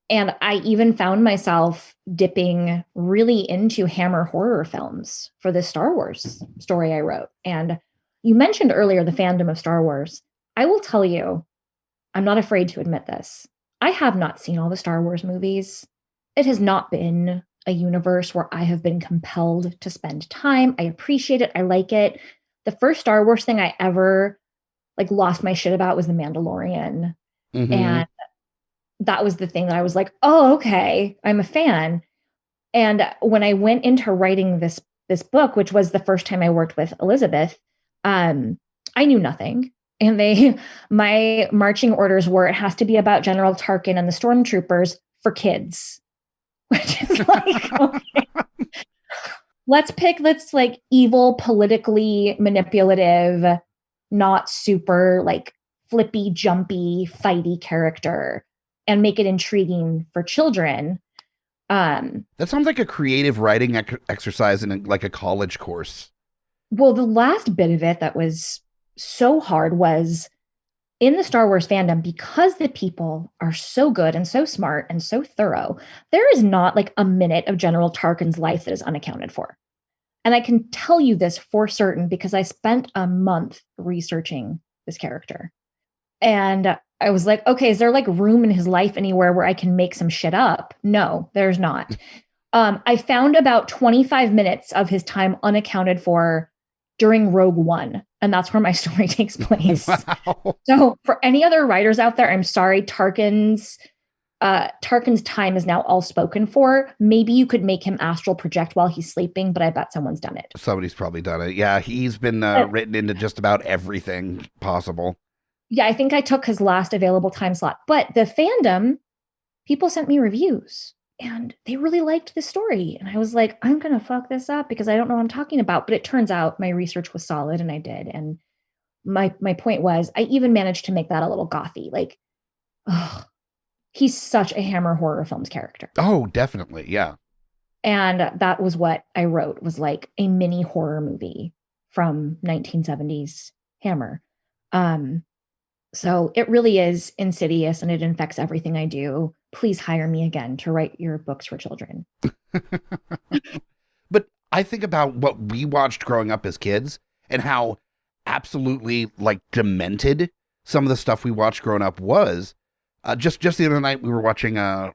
And I even found myself dipping really into Hammer horror films for this Star Wars story I wrote. And you mentioned earlier the fandom of Star Wars. I will tell you, I'm not afraid to admit this. I have not seen all the Star Wars movies. It has not been a universe where I have been compelled to spend time. I appreciate it. I like it. The first Star Wars thing I ever like lost my shit about was The Mandalorian. Mhm. And that was the thing that I was like, oh, okay, I'm a fan. And when I went into writing this book, which was the first time I worked with Elizabeth, I knew nothing. And my marching orders were, it has to be about General Tarkin and the stormtroopers for kids, which is like, okay, let's like evil, politically manipulative, not super like flippy, jumpy, fighty character and make it intriguing for children. That sounds like a creative writing exercise in like a college course. Well, the last bit of it that was so hard was in the Star Wars fandom, because the people are so good and so smart and so thorough, there is not like a minute of General Tarkin's life that is unaccounted for. And I can tell you this for certain because I spent a month researching this character. And I was like, okay, is there like room in his life anywhere where I can make some shit up? No, there's not. I found about 25 minutes of his time unaccounted for during Rogue One. And that's where my story takes place. Wow. So for any other writers out there, I'm sorry, Tarkin's time is now all spoken for. Maybe you could make him astral project while he's sleeping, but I bet someone's done it. Somebody's probably done it. Yeah, he's been written into just about everything possible. Yeah, I think I took his last available time slot. But the fandom, people sent me reviews and they really liked the story. And I was like, I'm going to fuck this up because I don't know what I'm talking about. But it turns out my research was solid and I did. And my point was, I even managed to make that a little gothy. Like, oh, he's such a Hammer horror films character. Oh, definitely. Yeah. And that was what I wrote, was like a mini horror movie from 1970s Hammer. So it really is insidious and it infects everything I do. Please hire me again to write your books for children. But I think about what we watched growing up as kids and how absolutely like demented some of the stuff we watched growing up was. Just the other night we were watching the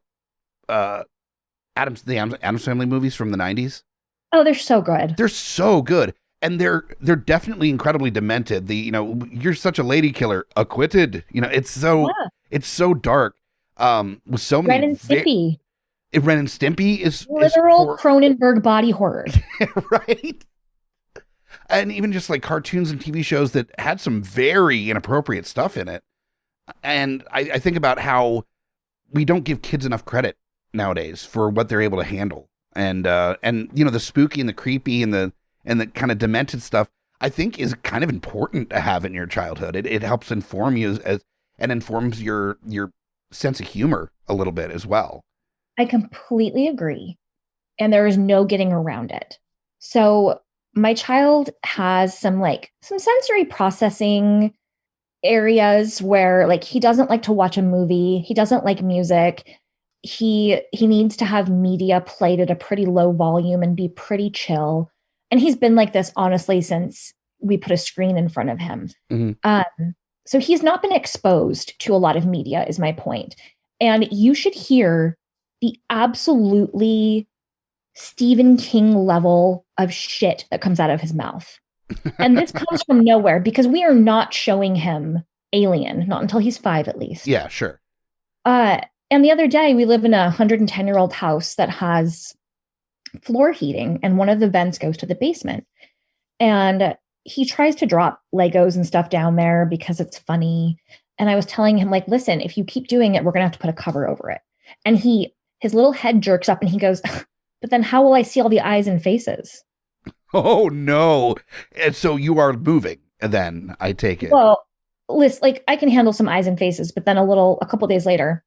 Addams Family movies from the 90s. Oh, they're so good. They're so good. And they're definitely incredibly demented. You're such a lady killer, acquitted. It's so dark. With so many Ren and Stimpy. Ren and Stimpy is literal Cronenberg body horror. Right? And even just like cartoons and TV shows that had some very inappropriate stuff in it. And I think about how we don't give kids enough credit nowadays for what they're able to handle. And the spooky and the creepy and the kind of demented stuff, I think is kind of important to have in your childhood. It helps inform you and informs your sense of humor a little bit as well. I completely agree. And there is no getting around it. So my child has some sensory processing areas where like he doesn't like to watch a movie. He doesn't like music. he needs to have media played at a pretty low volume and be pretty chill. And he's been like this, honestly, since we put a screen in front of him. So he's not been exposed to a lot of media, is my point. And you should hear the absolutely Stephen King level of shit that comes out of his mouth. And this comes from nowhere because we are not showing him Alien, not until he's 5 at least. Yeah, sure. And the other day, we live in a 110-year-old house that has floor heating, and one of the vents goes to the basement. And he tries to drop Legos and stuff down there because it's funny. And I was telling him, like, listen, if you keep doing it, we're going to have to put a cover over it. And his little head jerks up and he goes, but then how will I see all the eyes and faces? Oh, no. And so you are moving then, I take it. Well, listen, like, I can handle some eyes and faces, but then a couple days later,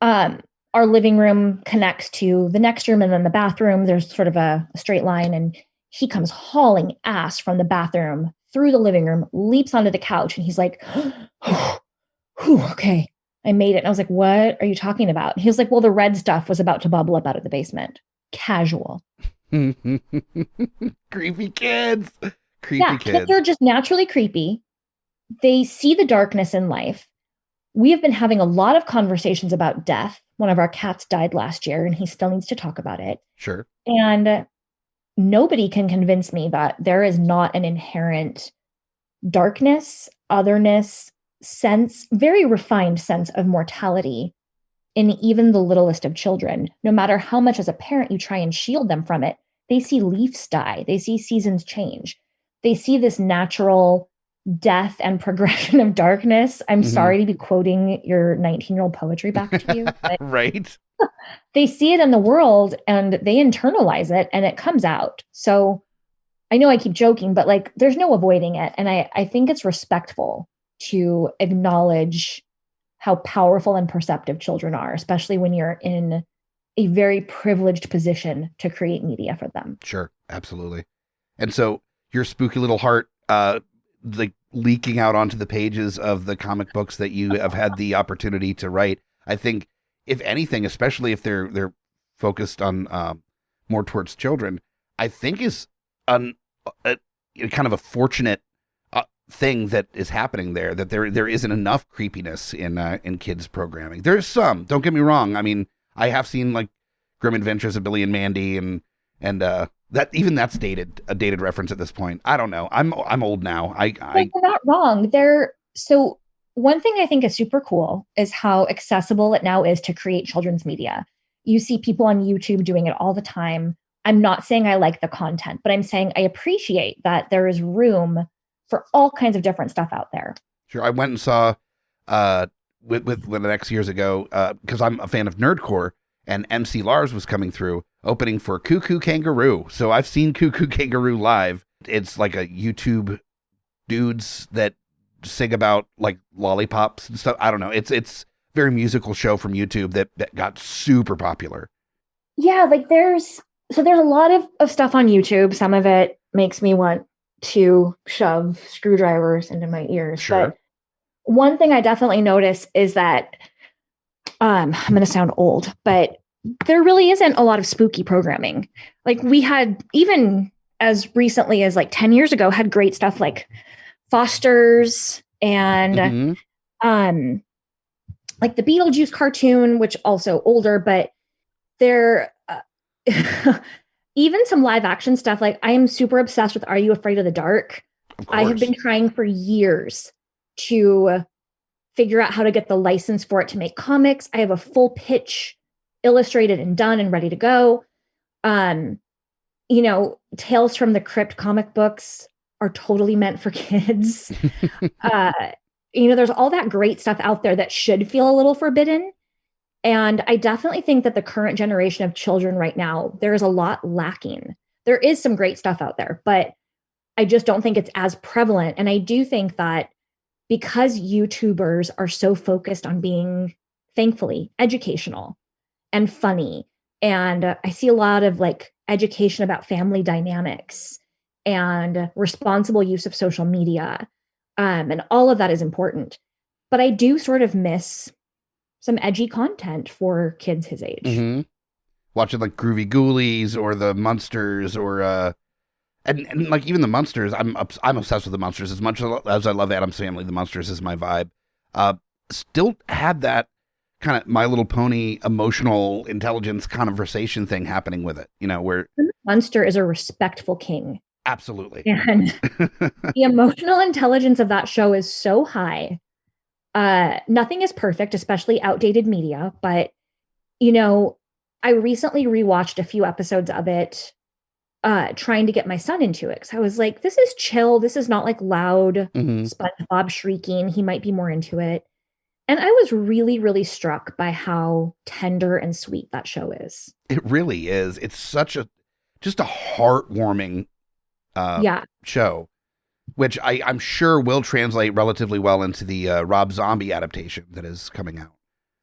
our living room connects to the next room and then the bathroom. There's sort of a straight line, and he comes hauling ass from the bathroom through the living room, leaps onto the couch, and he's like, okay, I made it. And I was like, what are you talking about? And he was like, well, the red stuff was about to bubble up out of the basement. Casual. Creepy kids. Kids are just naturally creepy. They see the darkness in life. We have been having a lot of conversations about death. One of our cats died last year, and he still needs to talk about it. Sure. And nobody can convince me that there is not an inherent darkness, otherness, sense, very refined sense of mortality in even the littlest of children. No matter how much as a parent you try and shield them from it, they see leaves die. They see seasons change. They see this natural death and progression of darkness. I'm sorry to be quoting your 19-year-old poetry back to you. But right. They see it in the world and they internalize it and it comes out. So I know I keep joking, but like there's no avoiding it. And I think it's respectful to acknowledge how powerful and perceptive children are, especially when you're in a very privileged position to create media for them. Sure, absolutely. And so your spooky little heart, like leaking out onto the pages of the comic books that you have had the opportunity to write, I think, if anything, especially if they're focused on more towards children, I think is a kind of a fortunate thing that is happening there, that there isn't enough creepiness in kids programming. There's some, don't get me wrong. I mean, I have seen like Grim Adventures of Billy and Mandy and that's a dated reference at this point. I don't know. I'm old now. You're not wrong. So one thing I think is super cool is how accessible it now is to create children's media. You see people on YouTube doing it all the time. I'm not saying I like the content, but I'm saying I appreciate that there is room for all kinds of different stuff out there. Sure. I went and saw with the X years ago, because I'm a fan of Nerdcore, and MC Lars was coming through, opening for Cuckoo Kangaroo. So I've seen Cuckoo Kangaroo live. It's like a YouTube dudes that sing about like lollipops and stuff. I don't know. It's very musical show from YouTube that got super popular. Yeah, like there's a lot of stuff on YouTube. Some of it makes me want to shove screwdrivers into my ears. Sure. But one thing I definitely notice is that I'm going to sound old, but there really isn't a lot of spooky programming. Like we had, even as recently as like 10 years ago, had great stuff like Foster's and like the Beetlejuice cartoon, which also older, but there even some live action stuff. Like I am super obsessed with Are You Afraid of the Dark? I have been trying for years to figure out how to get the license for it to make comics. I have a full pitch illustrated and done and ready to go. Tales from the Crypt comic books are totally meant for kids. There's all that great stuff out there that should feel a little forbidden. And I definitely think that the current generation of children right now, there is a lot lacking. There is some great stuff out there, but I just don't think it's as prevalent. And I do think that because YouTubers are so focused on being, thankfully, educational and funny, and I see a lot of like education about family dynamics and responsible use of social media, and all of that is important. But I do sort of miss some edgy content for kids his age. Mm-hmm. Watching like Groovy Ghoulies or the Munsters or and like even the Munsters. I'm obsessed with the Munsters as much as I love Addams Family. The Munsters is my vibe. Still had that kind of My Little Pony emotional intelligence conversation thing happening with it. You know, where Munster is a respectful king. Absolutely. And the emotional intelligence of that show is so high. Nothing is perfect, especially outdated media. But, you know, I recently rewatched a few episodes of it, trying to get my son into it. Because I was like, this is chill. This is not like loud SpongeBob shrieking. He might be more into it. And I was really, really struck by how tender and sweet that show is. It really is. It's such just a heartwarming show, which I'm sure will translate relatively well into the Rob Zombie adaptation that is coming out.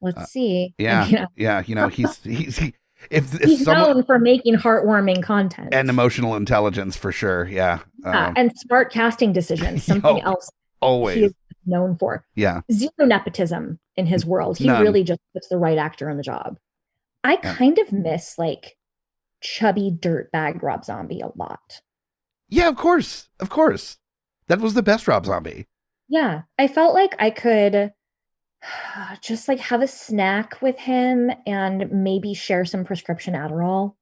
Let's see. Yeah. You know, he's he's known for making heartwarming content and emotional intelligence for sure. Yeah. And smart casting decisions. Something else always he is known for. Yeah. Zero nepotism in his world. He None. really just puts the right actor on the job. I kind of miss like chubby dirtbag Rob Zombie a lot. Yeah, of course. Of course. That was the best Rob Zombie. Yeah. I felt like I could just like have a snack with him and maybe share some prescription Adderall,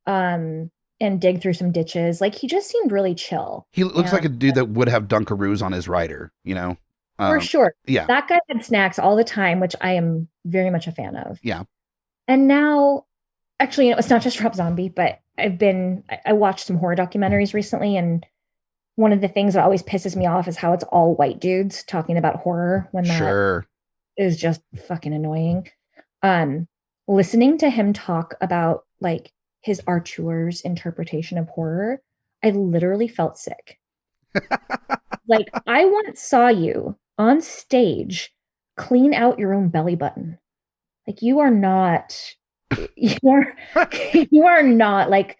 and dig through some ditches. Like he just seemed really chill. He looks like a dude that would have Dunkaroos on his rider, you know? For sure. Yeah. That guy had snacks all the time, which I am very much a fan of. Yeah. And now, actually, you know, it's not just Rob Zombie, but I watched some horror documentaries recently, and one of the things that always pisses me off is how it's all white dudes talking about horror when that is just fucking annoying. Listening to him talk about like his auteur's interpretation of horror, I literally felt sick. Like I once saw you on stage clean out your own belly button. Like you are not like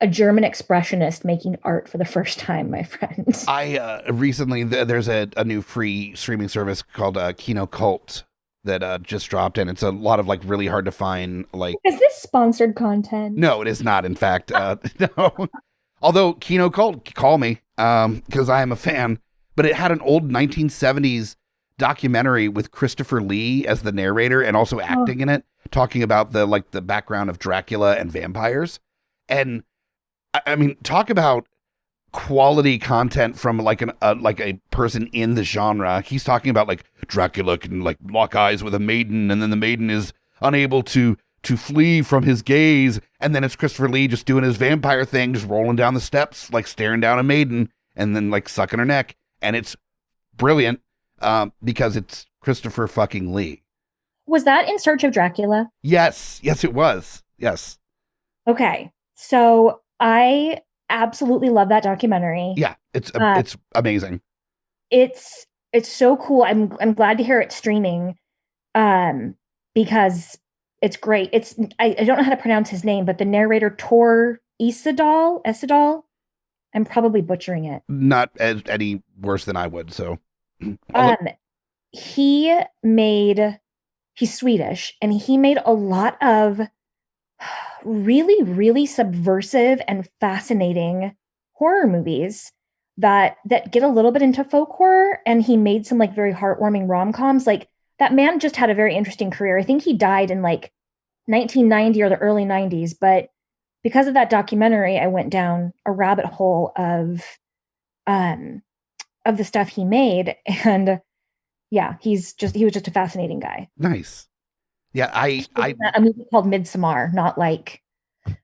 a German expressionist making art for the first time, my friend. I recently there's a new free streaming service called Kino Cult that just dropped in. It's a lot of like really hard to find like. Is this sponsored content? No, it is not. In fact, no. Although Kino Cult, call me because I am a fan. But it had an old 1970s documentary with Christopher Lee as the narrator and also acting in it, talking about the background of Dracula and vampires. And I mean, talk about quality content from like a person in the genre. He's talking about like Dracula can like lock eyes with a maiden, and then the maiden is unable to flee from his gaze, and then it's Christopher Lee just doing his vampire thing, just rolling down the steps, like staring down a maiden, and then like sucking her neck, and it's brilliant because it's Christopher fucking Lee. Was that In Search of Dracula? Yes, it was. Yes. Okay, so I absolutely love that documentary. Yeah, it's amazing. It's so cool. I'm glad to hear it's streaming, because it's great. I don't know how to pronounce his name, but the narrator Tor Esadal. I'm probably butchering it. Not any worse than I would. So, he's Swedish, and he made a lot of really, really subversive and fascinating horror movies that get a little bit into folk horror. And he made some like very heartwarming rom-coms. Like that man just had a very interesting career. I think he died in like 1990 or the early 90s, but because of that documentary, I went down a rabbit hole of the stuff he made. And yeah, he was just a fascinating guy. Nice. Yeah, a movie called Midsommar, not like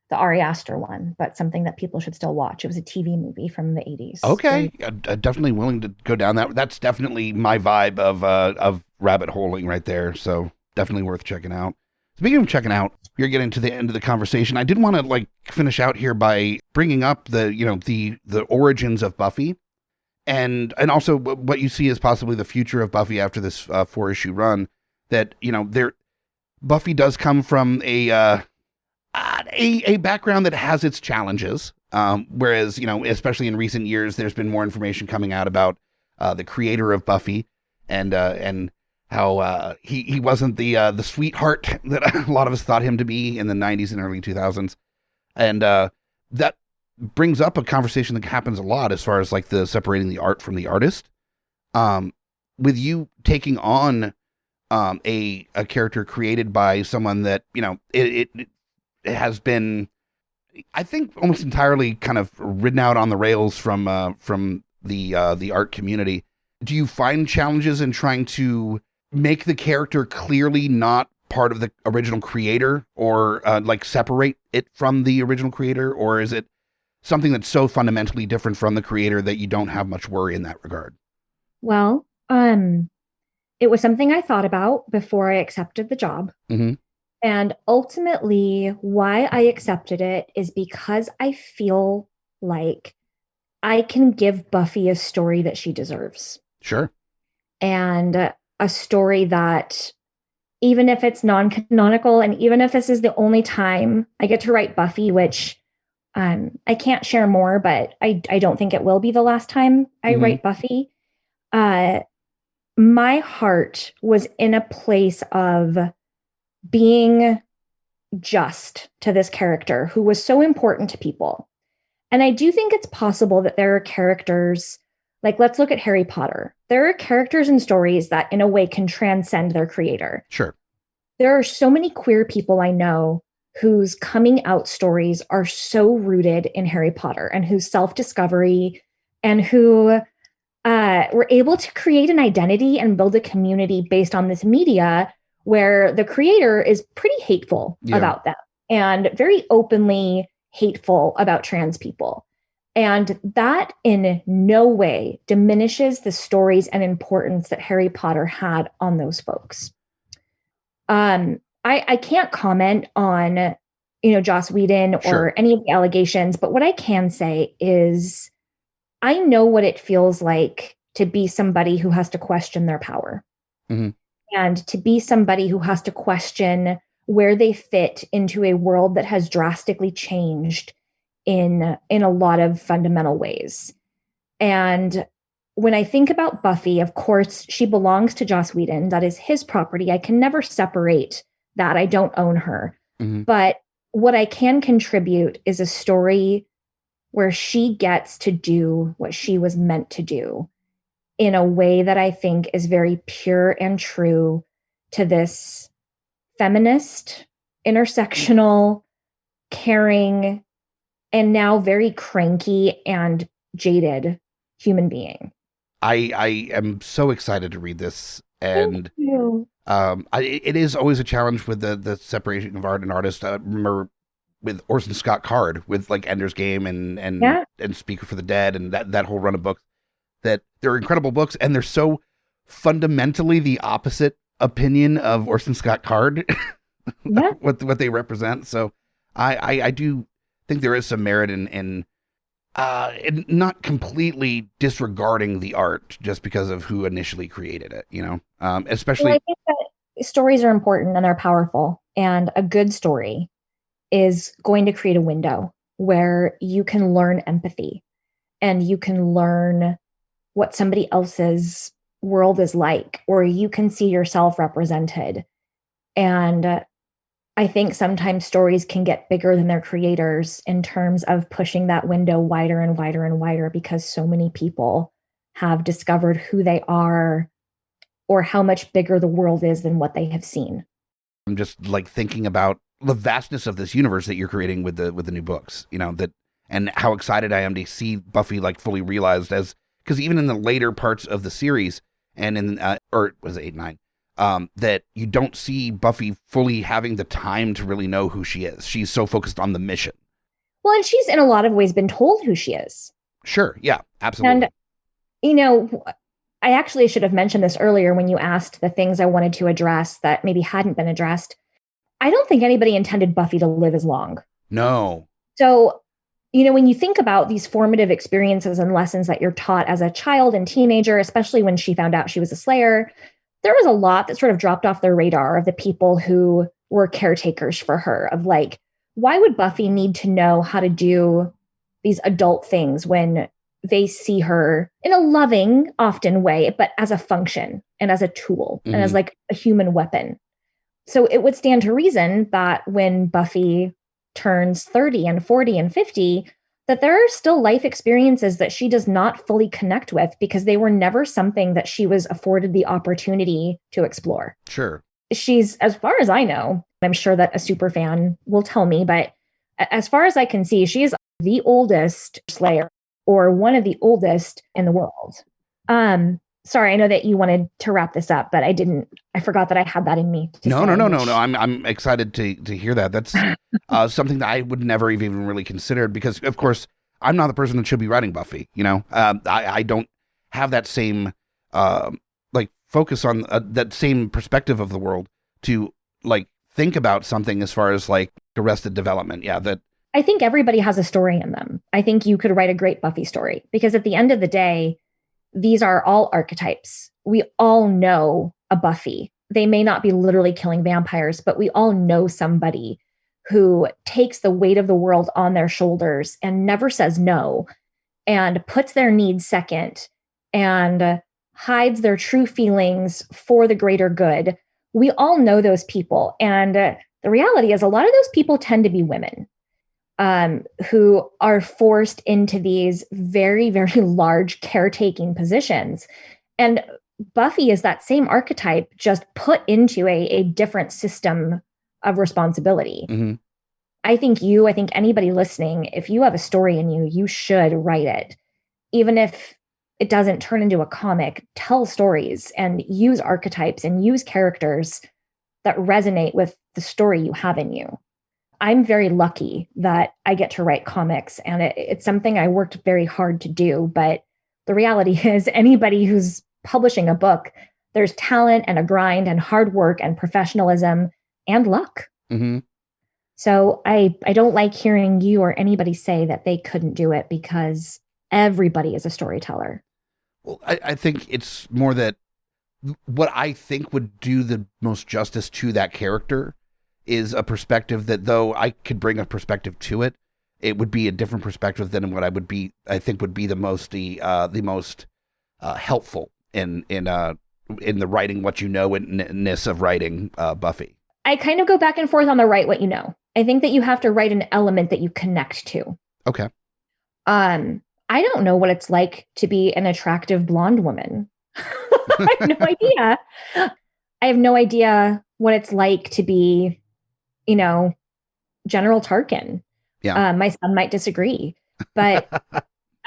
the Ari Aster one, but something that people should still watch. It was a TV movie from the 80s. Okay, I'm definitely willing to go down that. That's definitely my vibe of rabbit holing right there. So definitely worth checking out. Speaking of checking out, you're getting to the end of the conversation. I did want to like finish out here by bringing up the origins of Buffy, and also what you see as possibly the future of Buffy after this 4-issue run. That Buffy does come from a background that has its challenges. Whereas, especially in recent years, there's been more information coming out about the creator of Buffy and he wasn't the sweetheart that a lot of us thought him to be in the 90s and early 2000s. And that brings up a conversation that happens a lot as far as like the separating the art from the artist. With you taking on a character created by someone that, you know, it has been, I think, almost entirely kind of ridden out on the rails from the art community. Do you find challenges in trying to make the character clearly not part of the original creator, or like separate it from the original creator, or is it something that's so fundamentally different from the creator that you don't have much worry in that regard? Well, it was something I thought about before I accepted the job. Mm-hmm. And ultimately, why I accepted it is because I feel like I can give Buffy a story that she deserves. Sure. And a story that, even if it's non-canonical, and even if this is the only time I get to write Buffy, which I can't share more, but I don't think it will be the last time I write Buffy. My heart was in a place of being just to this character who was so important to people. And I do think it's possible that there are characters, like, let's look at Harry Potter. There are characters and stories that in a way can transcend their creator. Sure. There are so many queer people I know whose coming out stories are so rooted in Harry Potter, and whose self-discovery, and who were able to create an identity and build a community based on this media where the creator is pretty hateful about them and very openly hateful about trans people. And that in no way diminishes the stories and importance that Harry Potter had on those folks. I can't comment on, Joss Whedon or any of the allegations, but what I can say is I know what it feels like to be somebody who has to question their power, and to be somebody who has to question where they fit into a world that has drastically changed in a lot of fundamental ways. And when I think about Buffy, of course, she belongs to Joss Whedon. That is his property. I can never separate that. I don't own her. But what I can contribute is a story where she gets to do what she was meant to do in a way that I think is very pure and true to this feminist, intersectional, caring, and now very cranky and jaded human being. I am so excited to read this, and Thank you. it is always a challenge with the separation of art and artist. I remember with Orson Scott Card, with like Ender's Game and Speaker for the Dead, and that whole run of books, that they're incredible books, and they're so fundamentally the opposite opinion of Orson Scott Card, what they represent. So I do think there is some merit in not completely disregarding the art just because of who initially created it, especially. Well, I think that stories are important and they're powerful, and a good story is going to create a window where you can learn empathy and you can learn what somebody else's world is like, or you can see yourself represented. And I think sometimes stories can get bigger than their creators in terms of pushing that window wider and wider and wider, because so many people have discovered who they are or how much bigger the world is than what they have seen. I'm just like thinking about the vastness of this universe that you're creating with the new books, that, and how excited I am to see Buffy like fully realized, as because even in the later parts of the series, and in or was it 8, 9, that you don't see Buffy fully having the time to really know who she is. She's so focused on the mission. Well, and she's in a lot of ways been told who she is. Sure. Yeah, absolutely. And, I actually should have mentioned this earlier when you asked the things I wanted to address that maybe hadn't been addressed. I don't think anybody intended Buffy to live as long. No. So, when you think about these formative experiences and lessons that you're taught as a child and teenager, especially when she found out she was a Slayer, there was a lot that sort of dropped off the radar of the people who were caretakers for her, of like, why would Buffy need to know how to do these adult things when they see her in a loving, often way, but as a function and as a tool and as like a human weapon. So it would stand to reason that when Buffy turns 30 and 40 and 50, that there are still life experiences that she does not fully connect with because they were never something that she was afforded the opportunity to explore. Sure. She's, as far as I know, I'm sure that a super fan will tell me, but as far as I can see, she's the oldest Slayer, or one of the oldest in the world. Sorry, I know that you wanted to wrap this up, but I forgot that I had that in me. No. I'm excited to hear that. That's something that I would never have even really considered because, of course, I'm not the person that should be writing Buffy. I don't have that same focus on that same perspective of the world to think about something as far as Arrested Development. Yeah, that I think everybody has a story in them. I think you could write a great Buffy story because at the end of the day, these are all archetypes. We all know a Buffy. They may not be literally killing vampires, but we all know somebody who takes the weight of the world on their shoulders and never says no and puts their needs second and hides their true feelings for the greater good. We all know those people. And the reality is a lot of those people tend to be women. Who are forced into these very, very large caretaking positions. And Buffy is that same archetype, just put into a different system of responsibility. I think anybody listening, if you have a story in you, you should write it. Even if it doesn't turn into a comic, tell stories and use archetypes and use characters that resonate with the story you have in you. I'm very lucky that I get to write comics, and it's something I worked very hard to do. But the reality is anybody who's publishing a book, there's talent and a grind and hard work and professionalism and luck. So I don't like hearing you or anybody say that they couldn't do it because everybody is a storyteller. Well, I think it's more that what I think would do the most justice to that character is a perspective that, though I could bring a perspective to it, it would be a different perspective than what I think would be the most helpful in the writing what you know-ness of writing Buffy. I kind of go back and forth on the write what you know. I think that you have to write an element that you connect to. Okay. I don't know what it's like to be an attractive blonde woman. I have no idea. I have no idea what it's like to be, General Tarkin. Yeah. My son might disagree, but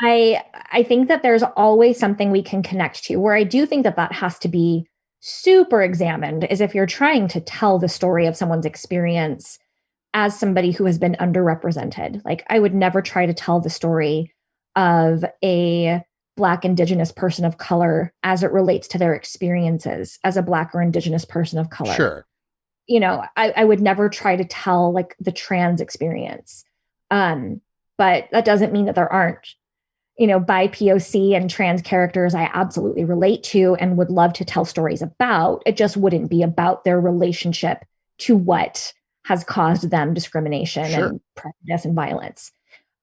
I think that there's always something we can connect to. Where I do think that has to be super examined is if you're trying to tell the story of someone's experience as somebody who has been underrepresented. I would never try to tell the story of a Black Indigenous person of color as it relates to their experiences as a Black or Indigenous person of color. Sure. I would never try to tell the trans experience. But that doesn't mean that there aren't, bi POC and trans characters I absolutely relate to and would love to tell stories about. It just wouldn't be about their relationship to what has caused them discrimination and prejudice and violence.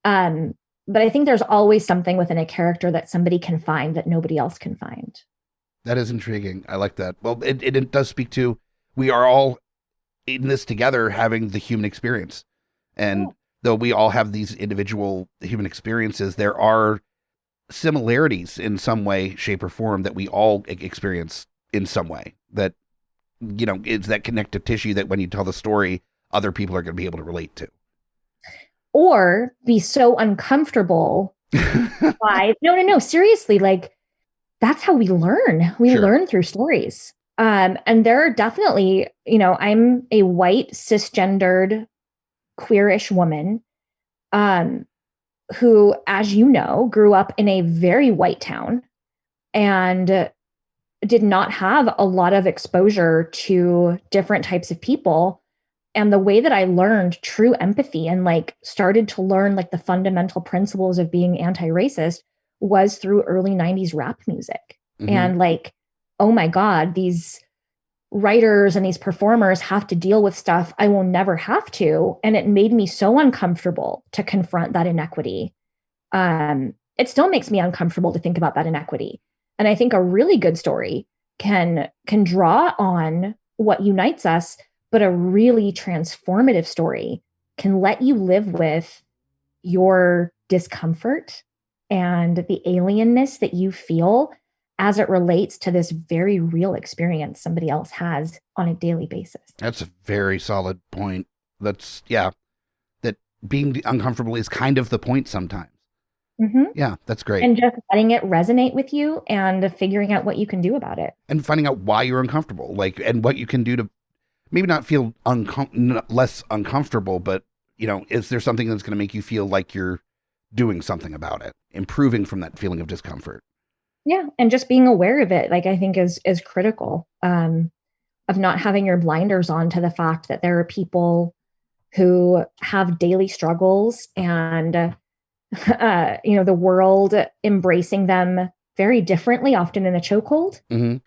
But I think there's always something within a character that somebody can find that nobody else can find. That is intriguing. I like that. Well, it does speak to, we are all in this together having the human experience. And though we all have these individual human experiences, there are similarities in some way, shape, or form that we all experience in some way. That, it's that connective tissue that when you tell the story, other people are going to be able to relate to. Or be so uncomfortable by, no, seriously, that's how we learn. We learn through stories. And there are definitely, I'm a white, cisgendered, queerish woman who, as you know, grew up in a very white town and did not have a lot of exposure to different types of people. And the way that I learned true empathy and started to learn the fundamental principles of being anti-racist was through early 90s rap music. And oh my God, these writers and these performers have to deal with stuff I will never have to. And it made me so uncomfortable to confront that inequity. And it still makes me uncomfortable to think about that inequity. And I think a really good story can draw on what unites us, but a really transformative story can let you live with your discomfort and the alienness that you feel as it relates to this very real experience somebody else has on a daily basis. That's a very solid point. That being uncomfortable is kind of the point sometimes. Mm-hmm. Yeah, that's great. And just letting it resonate with you and figuring out what you can do about it. And finding out why you're uncomfortable, and what you can do to maybe not feel less uncomfortable, but, is there something that's going to make you feel like you're doing something about it, improving from that feeling of discomfort? Yeah. And just being aware of it, I think is critical, of not having your blinders on to the fact that there are people who have daily struggles and, the world embracing them very differently, often in a chokehold. Mm-hmm.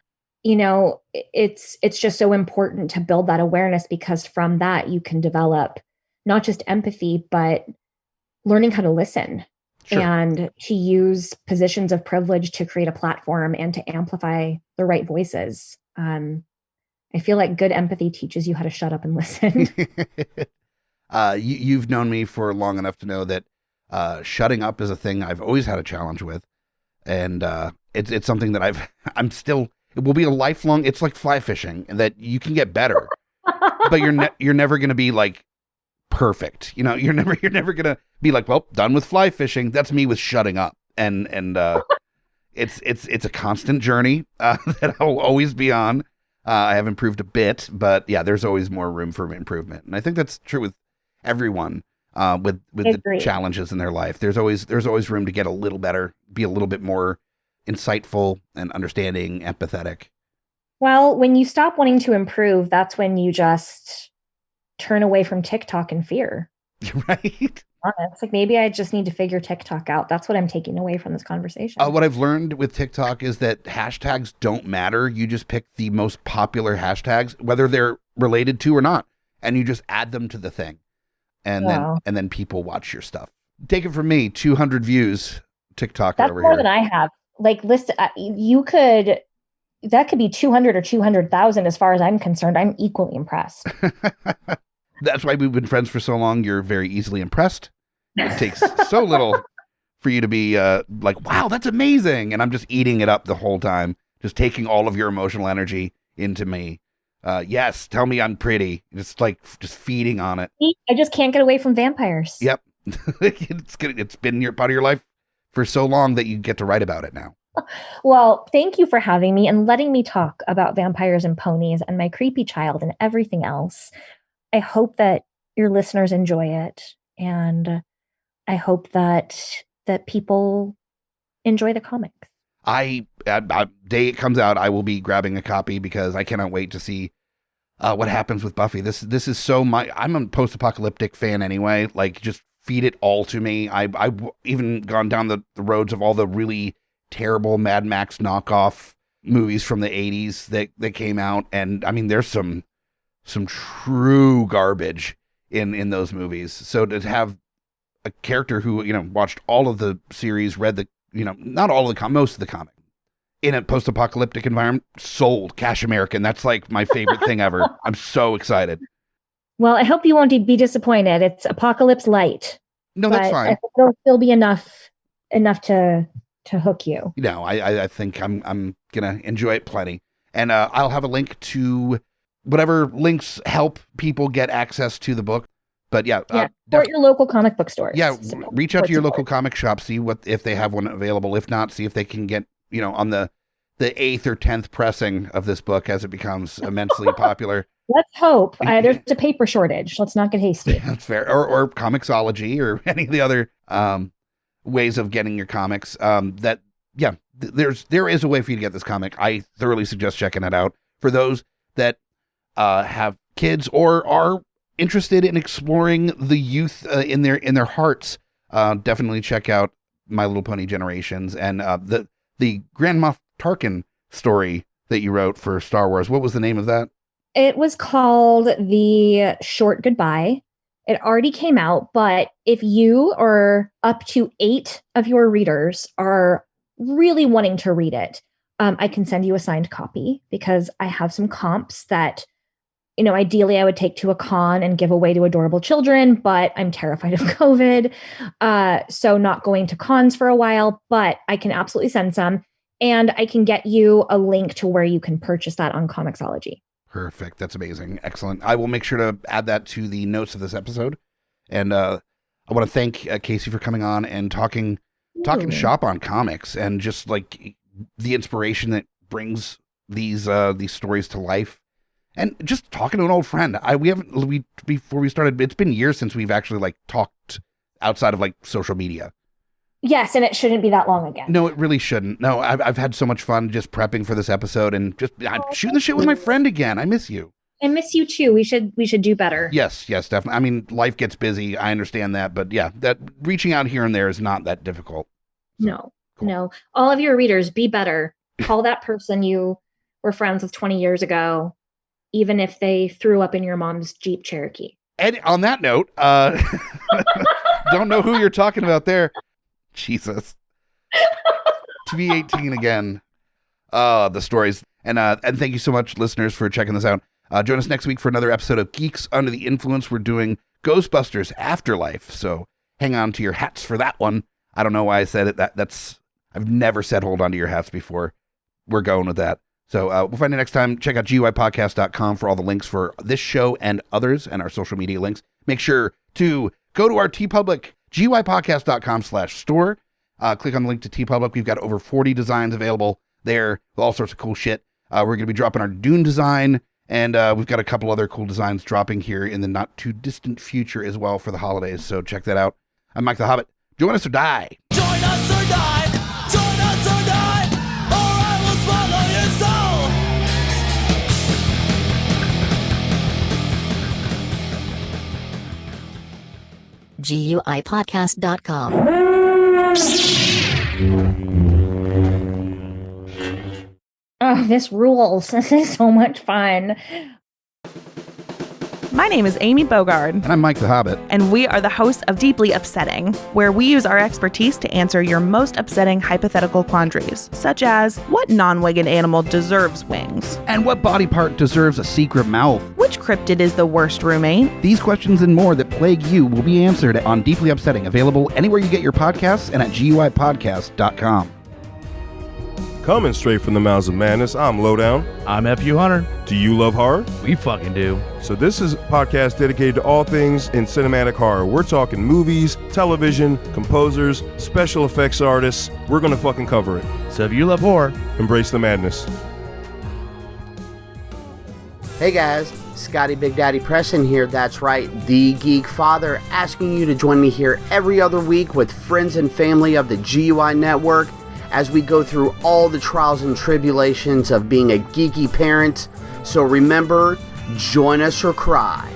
It's just so important to build that awareness, because from that you can develop not just empathy, but learning how to listen. Sure. And to use positions of privilege to create a platform and to amplify the right voices. I feel like good empathy teaches you how to shut up and listen. You've known me for long enough to know that shutting up is a thing I've always had a challenge with. And it's something that it will be a lifelong, it's like fly fishing, that you can get better, but you're never going to be like perfect. You're never going to be like, well, done with fly fishing. That's me with shutting up. And it's a constant journey that I'll always be on. I have improved a bit, but yeah, there's always more room for improvement. And I think that's true with everyone, with the challenges in their life. There's always room to get a little better, be a little bit more insightful and understanding, empathetic. Well, when you stop wanting to improve, that's when you just turn away from TikTok in fear. Right? It's like, maybe I just need to figure TikTok out. That's what I'm taking away from this conversation. What I've learned with TikTok is that hashtags don't matter. You just pick the most popular hashtags, whether they're related to or not, and you just add them to the thing. And then people watch your stuff. Take it from me, 200 views TikTok That's over more here. Than I have. That could be 200 or 200,000 as far as I'm concerned. I'm equally impressed. That's why we've been friends for so long. You're very easily impressed. It takes so little for you to be like, wow, that's amazing. And I'm just eating it up the whole time, just taking all of your emotional energy into me. Yes, tell me I'm pretty. Just feeding on it. I just can't get away from vampires. Yep. It's been part of your life for so long that you get to write about it now. Well, thank you for having me and letting me talk about vampires and ponies and my creepy child and everything else. I hope that your listeners enjoy it, and I hope that people enjoy the comics. Day it comes out, I will be grabbing a copy because I cannot wait to see what happens with Buffy. This is so I'm a post-apocalyptic fan anyway. Like, just feed it all to me. I've even gone down the roads of all the really terrible Mad Max knockoff movies from the 80s that came out, and I mean, there's some true garbage in those movies. So to have a character who, watched all of the series, read the, not all of the most of the comic, in a post-apocalyptic environment, sold, Cash American. That's like my favorite thing ever. I'm so excited. Well, I hope you won't be disappointed. It's Apocalypse Light. No, that's fine. I think there'll still be enough to hook you. I think I'm gonna enjoy it plenty. And I'll have a link to whatever links help people get access to the book. But support your local comic book stores. Yeah, reach out to your local comic shop, see if they have one available. If not, see if they can get, on the 8th or 10th pressing of this book as it becomes immensely popular. Let's hope. There's a paper shortage. Let's not get hasty. That's fair. Or Comixology or any of the other ways of getting your comics. There is a way for you to get this comic. I thoroughly suggest checking it out. For those that have kids or are interested in exploring the youth in their hearts, definitely check out My Little Pony Generations and the Grand Moff Tarkin story that you wrote for Star Wars. What was the name of that? It was called The Short Goodbye. It already came out, but if you or up to 8 of your readers are really wanting to read it, I can send you a signed copy because I have some comps that, ideally I would take to a con and give away to adorable children, but I'm terrified of COVID. So not going to cons for a while, but I can absolutely send some. And I can get you a link to where you can purchase that on Comixology. Perfect. That's amazing. Excellent. I will make sure to add that to the notes of this episode. And I want to thank Casey for coming on and talking shop on comics and just like the inspiration that brings these stories to life. And just talking to an old friend. Before we started, it's been years since we've actually like talked outside of like social media. Yes, and it shouldn't be that long again. No, it really shouldn't. No, I've had so much fun just prepping for this episode and just shooting the shit with my friend again. I miss you. I miss you too. We should do better. Yes, definitely. I mean, life gets busy. I understand that, but yeah, that reaching out here and there is not that difficult. So, No. All of your readers, be better. Call that person you were friends with 20 years ago, even if they threw up in your mom's Jeep Cherokee. And on that note, don't know who you're talking about there. Jesus. To be 18 again. The stories. And thank you so much, listeners, for checking this out. Join us next week for another episode of Geeks Under the Influence. We're doing Ghostbusters Afterlife, so hang on to your hats for that one. I don't know why I said it. I've never said hold on to your hats before. We're going with that. So we'll find you next time. Check out GUIpodcast.com for all the links for this show and others and our social media links. Make sure to go to our TeePublic, GUIpodcast.com/store. Click on the link to TeePublic. We've got over 40 designs available there with all sorts of cool shit. We're going to be dropping our Dune design, and we've got a couple other cool designs dropping here in the not too distant future as well for the holidays. So check that out. I'm Mike the Hobbit. Join us or die. Join us or die. Join us or die. Or I will swallow your soul. GUIpodcast.com. Oh, this rules. This is so much fun. My name is Amy Bogard. And I'm Mike the Hobbit. And we are the hosts of Deeply Upsetting, where we use our expertise to answer your most upsetting hypothetical quandaries, such as what non-winged animal deserves wings? And what body part deserves a secret mouth? Which cryptid is the worst roommate? These questions and more that plague you will be answered on Deeply Upsetting, available anywhere you get your podcasts and at GUIpodcast.com. Coming straight from the mouths of madness, I'm Lowdown. I'm FU Hunter. Do you love horror? We fucking do. So this is a podcast dedicated to all things in cinematic horror. We're talking movies, television, composers, special effects artists. We're gonna fucking cover it. So if you love horror, Embrace the madness. Hey guys, Scotty Big Daddy Preston here. That's right, the Geek Father, asking you to join me here every other week with friends and family of the GUI Network as we go through all the trials and tribulations of being a geeky parent. So remember, join us or cry.